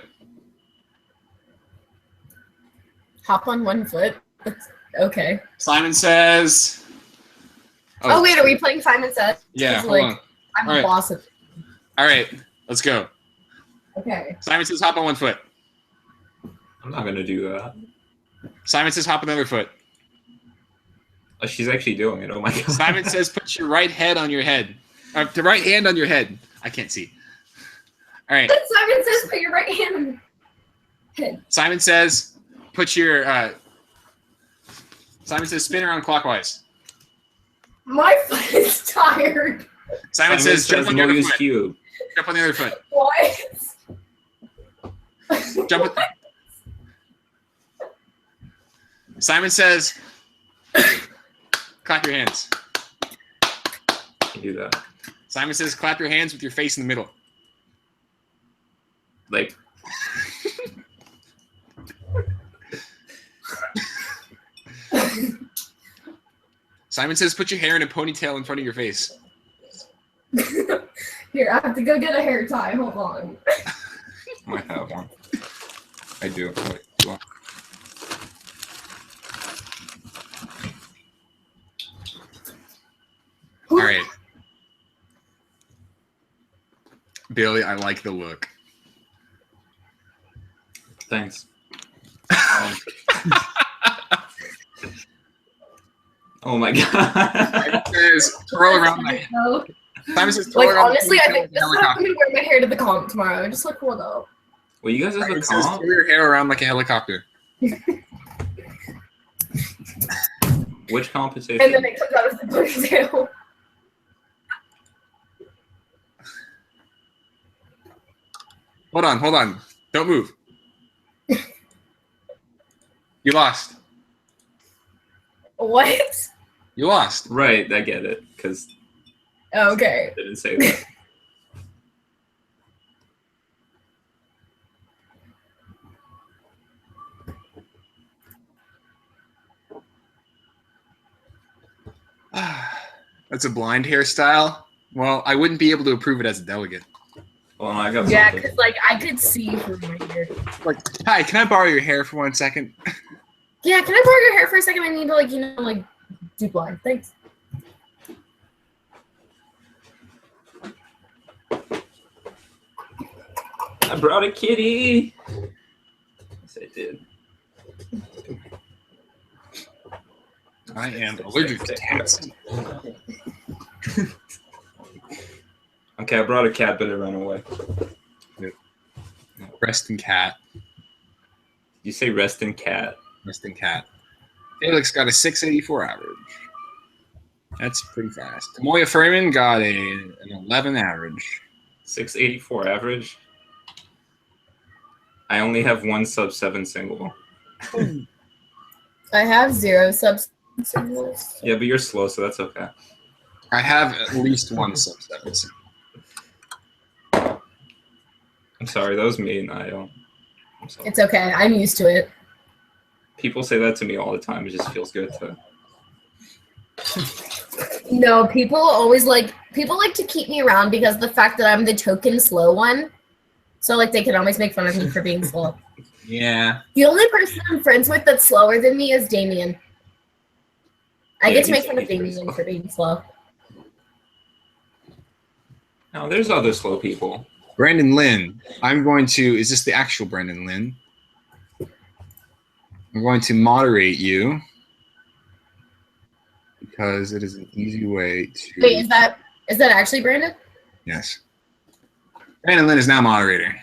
[SPEAKER 2] Hop on 1 foot? That's okay.
[SPEAKER 1] Simon says.
[SPEAKER 2] Oh, wait, are we playing Simon Says?
[SPEAKER 1] Yeah, hold
[SPEAKER 2] like,
[SPEAKER 1] on.
[SPEAKER 2] I'm
[SPEAKER 1] All
[SPEAKER 2] a
[SPEAKER 1] right.
[SPEAKER 2] boss of.
[SPEAKER 1] All right, let's go.
[SPEAKER 2] Okay.
[SPEAKER 1] Simon says, hop on 1 foot.
[SPEAKER 3] I'm not gonna do that.
[SPEAKER 1] Simon says, hop on the other foot.
[SPEAKER 3] Oh, she's actually doing it. Oh my god.
[SPEAKER 1] Simon says, put your right head on your head. The right hand on your head. I can't see. All right.
[SPEAKER 2] Simon says, put your right hand on your head.
[SPEAKER 1] Simon says, put your. Simon says, spin around clockwise.
[SPEAKER 2] My foot is tired.
[SPEAKER 1] Simon says, jump on the other
[SPEAKER 3] Mobius
[SPEAKER 1] foot.
[SPEAKER 3] Cube.
[SPEAKER 1] Jump on the other foot.
[SPEAKER 2] What?
[SPEAKER 1] Jump. Simon says, clap your hands.
[SPEAKER 3] Can do that.
[SPEAKER 1] Simon says, clap your hands with your face in the middle.
[SPEAKER 3] Like.
[SPEAKER 1] Simon says, put your hair in a ponytail in front of your face.
[SPEAKER 2] Here, I have to go get a hair tie. Hold on.
[SPEAKER 3] I might have one. I do. Wait, well.
[SPEAKER 1] All right. Billy, I like the look.
[SPEAKER 3] Thanks. Oh my god.
[SPEAKER 1] Simon says, twirl around the Simon says, twirl
[SPEAKER 2] Like,
[SPEAKER 1] around
[SPEAKER 2] honestly, I
[SPEAKER 1] the
[SPEAKER 2] think this is how I'm
[SPEAKER 1] helicopter.
[SPEAKER 2] going to wear my hair to the comp tomorrow. Just look what up.
[SPEAKER 3] Well, you guys have
[SPEAKER 1] Simon
[SPEAKER 3] a
[SPEAKER 1] says,
[SPEAKER 3] comp?
[SPEAKER 1] twirl your hair around like a helicopter.
[SPEAKER 3] Which competition?
[SPEAKER 2] And then it comes out of the ponytail.
[SPEAKER 1] Hold on. Don't move. You lost.
[SPEAKER 2] What?
[SPEAKER 1] You lost.
[SPEAKER 3] Right, I get it, because
[SPEAKER 2] Okay.
[SPEAKER 3] I didn't say that.
[SPEAKER 1] That's a blind hairstyle. Well, I wouldn't be able to approve it as a delegate.
[SPEAKER 3] Well, I got
[SPEAKER 2] Yeah,
[SPEAKER 3] something.
[SPEAKER 2] because, like, I could see through my hair.
[SPEAKER 1] Like, hi, can I borrow your hair for 1 second?
[SPEAKER 2] Yeah, can I borrow your hair for a second? I need to, like, do blind. Thanks.
[SPEAKER 3] I brought a kitty. Yes, I did.
[SPEAKER 1] I am allergic to cats.
[SPEAKER 3] Okay, I brought a cat, but it ran away.
[SPEAKER 1] Resting cat.
[SPEAKER 3] You say resting cat.
[SPEAKER 1] Resting cat. Felix got a 684 average. That's pretty fast. Tamoya Freeman got an 11 average.
[SPEAKER 3] 684 average. I only have one sub-7 single.
[SPEAKER 2] I have 0 singles.
[SPEAKER 3] Yeah, but you're slow, so that's okay.
[SPEAKER 1] I have at least one sub-7.
[SPEAKER 3] I'm sorry, that was mean. I'm sorry.
[SPEAKER 2] It's okay. I'm used to it.
[SPEAKER 3] People say that to me all the time. It just feels good to.
[SPEAKER 2] No, people like to keep me around because of the fact that I'm the token slow one. So like they can always make fun of me for being slow.
[SPEAKER 1] Yeah.
[SPEAKER 2] The only person I'm friends with that's slower than me is Damien. I get to make fun of Damien for being slow.
[SPEAKER 3] No, there's other slow people.
[SPEAKER 1] Brandon Lynn. Is this the actual Brandon Lynn? I'm going to moderate you because it is an easy way to.
[SPEAKER 2] Wait, is that actually Brandon?
[SPEAKER 1] Yes. Brandon Lynn is now moderator.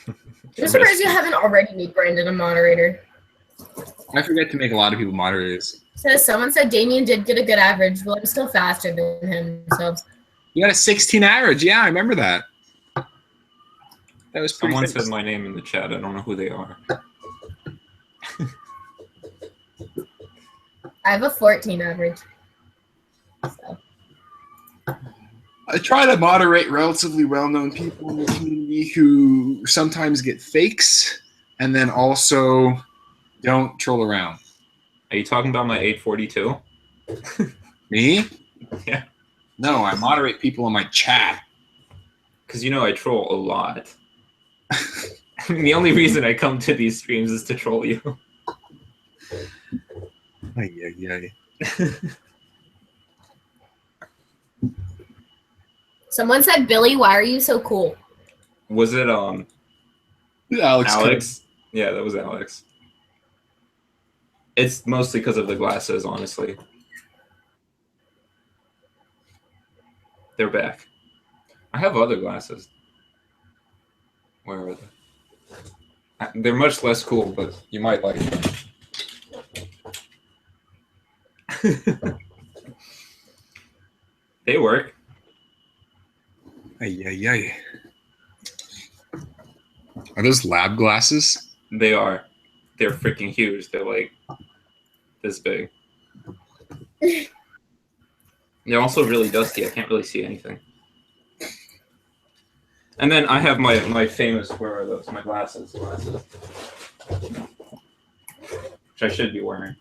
[SPEAKER 2] I'm surprised you haven't already made Brandon a moderator.
[SPEAKER 1] I forget to make a lot of people moderators.
[SPEAKER 2] So someone said Damien did get a good average. Well, I'm still faster than him, so.
[SPEAKER 1] You got a 16 average. Yeah, I remember that. That was pretty.
[SPEAKER 3] Someone said my name in the chat. I don't know who they are.
[SPEAKER 2] I have a 14 average. So.
[SPEAKER 1] I try to moderate relatively well-known people in the community who sometimes get fakes and then also don't troll around.
[SPEAKER 3] Are you talking about my 842?
[SPEAKER 1] Me?
[SPEAKER 3] Yeah.
[SPEAKER 1] No, I moderate people in my chat.
[SPEAKER 3] Because you know I troll a lot. I mean, the only reason I come to these streams is to troll you.
[SPEAKER 1] Yeah.
[SPEAKER 2] Someone said, Billy, why are you so cool?
[SPEAKER 3] Was it
[SPEAKER 1] Alex?
[SPEAKER 3] Yeah, that was Alex. It's mostly because of the glasses, honestly. They're back. I have other glasses. Where are they? They're much less cool, but you might like them. They work.
[SPEAKER 1] Ay. Are those lab glasses?
[SPEAKER 3] They are. They're freaking huge. They're like this big. They're also really dusty. I can't really see anything. And then I have my famous, where are those? My glasses. Which I should be wearing.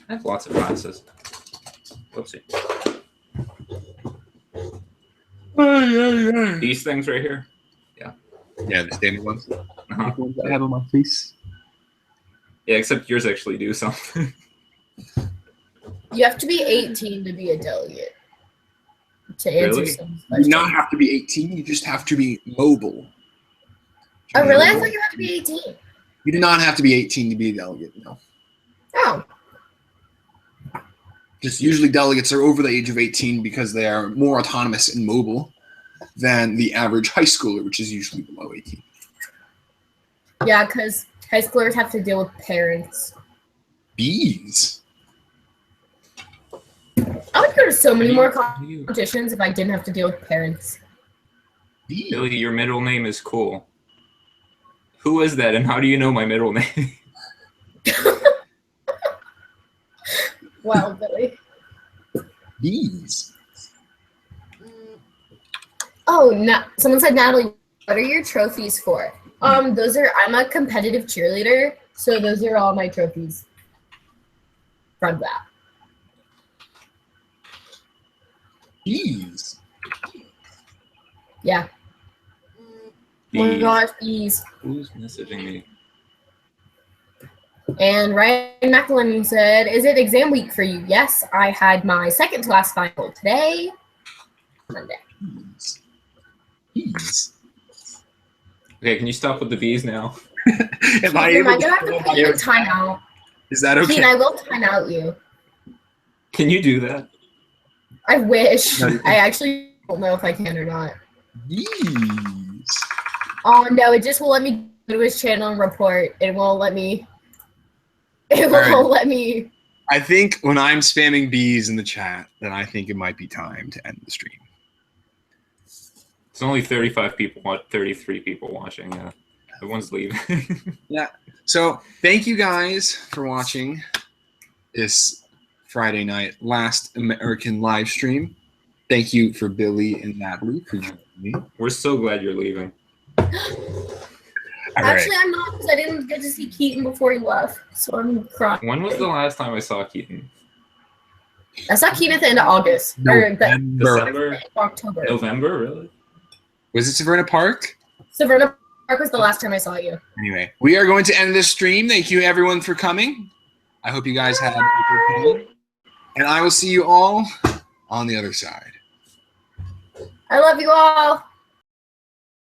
[SPEAKER 3] I have lots of glasses. Whoopsie. These things right here?
[SPEAKER 1] Yeah, the standard ones.
[SPEAKER 3] Uh-huh.
[SPEAKER 1] The ones I have on my face.
[SPEAKER 3] Yeah, except yours actually do something.
[SPEAKER 2] You have to be 18 to be a delegate. To answer
[SPEAKER 3] Really?
[SPEAKER 2] some
[SPEAKER 1] You do
[SPEAKER 2] questions.
[SPEAKER 1] not have to be 18. You just have to be mobile.
[SPEAKER 2] Oh, really? I thought you had to be 18.
[SPEAKER 1] You do not have to be 18 to be a delegate. No.
[SPEAKER 2] Oh.
[SPEAKER 1] Just usually delegates are over the age of 18 because they are more autonomous and mobile than the average high schooler, which is usually below 18.
[SPEAKER 2] Yeah, because high schoolers have to deal with parents.
[SPEAKER 1] Bees.
[SPEAKER 2] I would go to so many more
[SPEAKER 3] You-
[SPEAKER 2] competitions if I didn't have to deal with parents.
[SPEAKER 1] Bees.
[SPEAKER 3] Billy, your middle name is cool. Who is that, and how do you know my middle name?
[SPEAKER 2] Wow, Billy.
[SPEAKER 1] Bees.
[SPEAKER 2] Oh, no. Someone said, Natalie, what are your trophies for? I'm a competitive cheerleader, so those are all my trophies from that.
[SPEAKER 1] Bees.
[SPEAKER 2] Yeah. Oh my
[SPEAKER 3] Bees.
[SPEAKER 2] gosh, bees.
[SPEAKER 3] Who's messaging me?
[SPEAKER 2] And Ryan McElhenney said, is it exam week for you? Yes, I had my second to last final today, Monday.
[SPEAKER 1] Bees. Bees.
[SPEAKER 3] Okay, can you stop with the bees now?
[SPEAKER 1] Am I
[SPEAKER 2] Am
[SPEAKER 1] able
[SPEAKER 2] I gonna have to
[SPEAKER 1] to
[SPEAKER 2] put you in timeout?
[SPEAKER 1] Is that okay?
[SPEAKER 2] Keaton, I will time out you.
[SPEAKER 3] Can you do that?
[SPEAKER 2] I wish.
[SPEAKER 1] No.
[SPEAKER 2] I actually don't know if I can or not.
[SPEAKER 1] Jeez.
[SPEAKER 2] Oh no, it just will let me go to his channel and report. It won't let me. It
[SPEAKER 1] right.
[SPEAKER 2] won't let me.
[SPEAKER 1] I think when I'm spamming bees in the chat, then I think it might be time to end the stream.
[SPEAKER 3] It's only 35 people, 33 people watching. Yeah, everyone's leaving.
[SPEAKER 1] Yeah. So thank you guys for watching this Friday night last American live stream. Thank you for Billy and Natalie for joining me.
[SPEAKER 3] We're so glad you're leaving.
[SPEAKER 2] Actually, I'm not because I didn't get to see Keaton before he left, so I'm crying.
[SPEAKER 3] When was the last time I saw Keaton?
[SPEAKER 2] I saw Keaton at the end of August.
[SPEAKER 3] December?
[SPEAKER 2] October.
[SPEAKER 3] November, really?
[SPEAKER 1] Was it Severna Park?
[SPEAKER 2] Severna Park was the last time I saw you.
[SPEAKER 1] Anyway, we are going to end this stream. Thank you everyone for coming. I hope you guys had a good time. And I will see you all on the other side.
[SPEAKER 2] I love you all.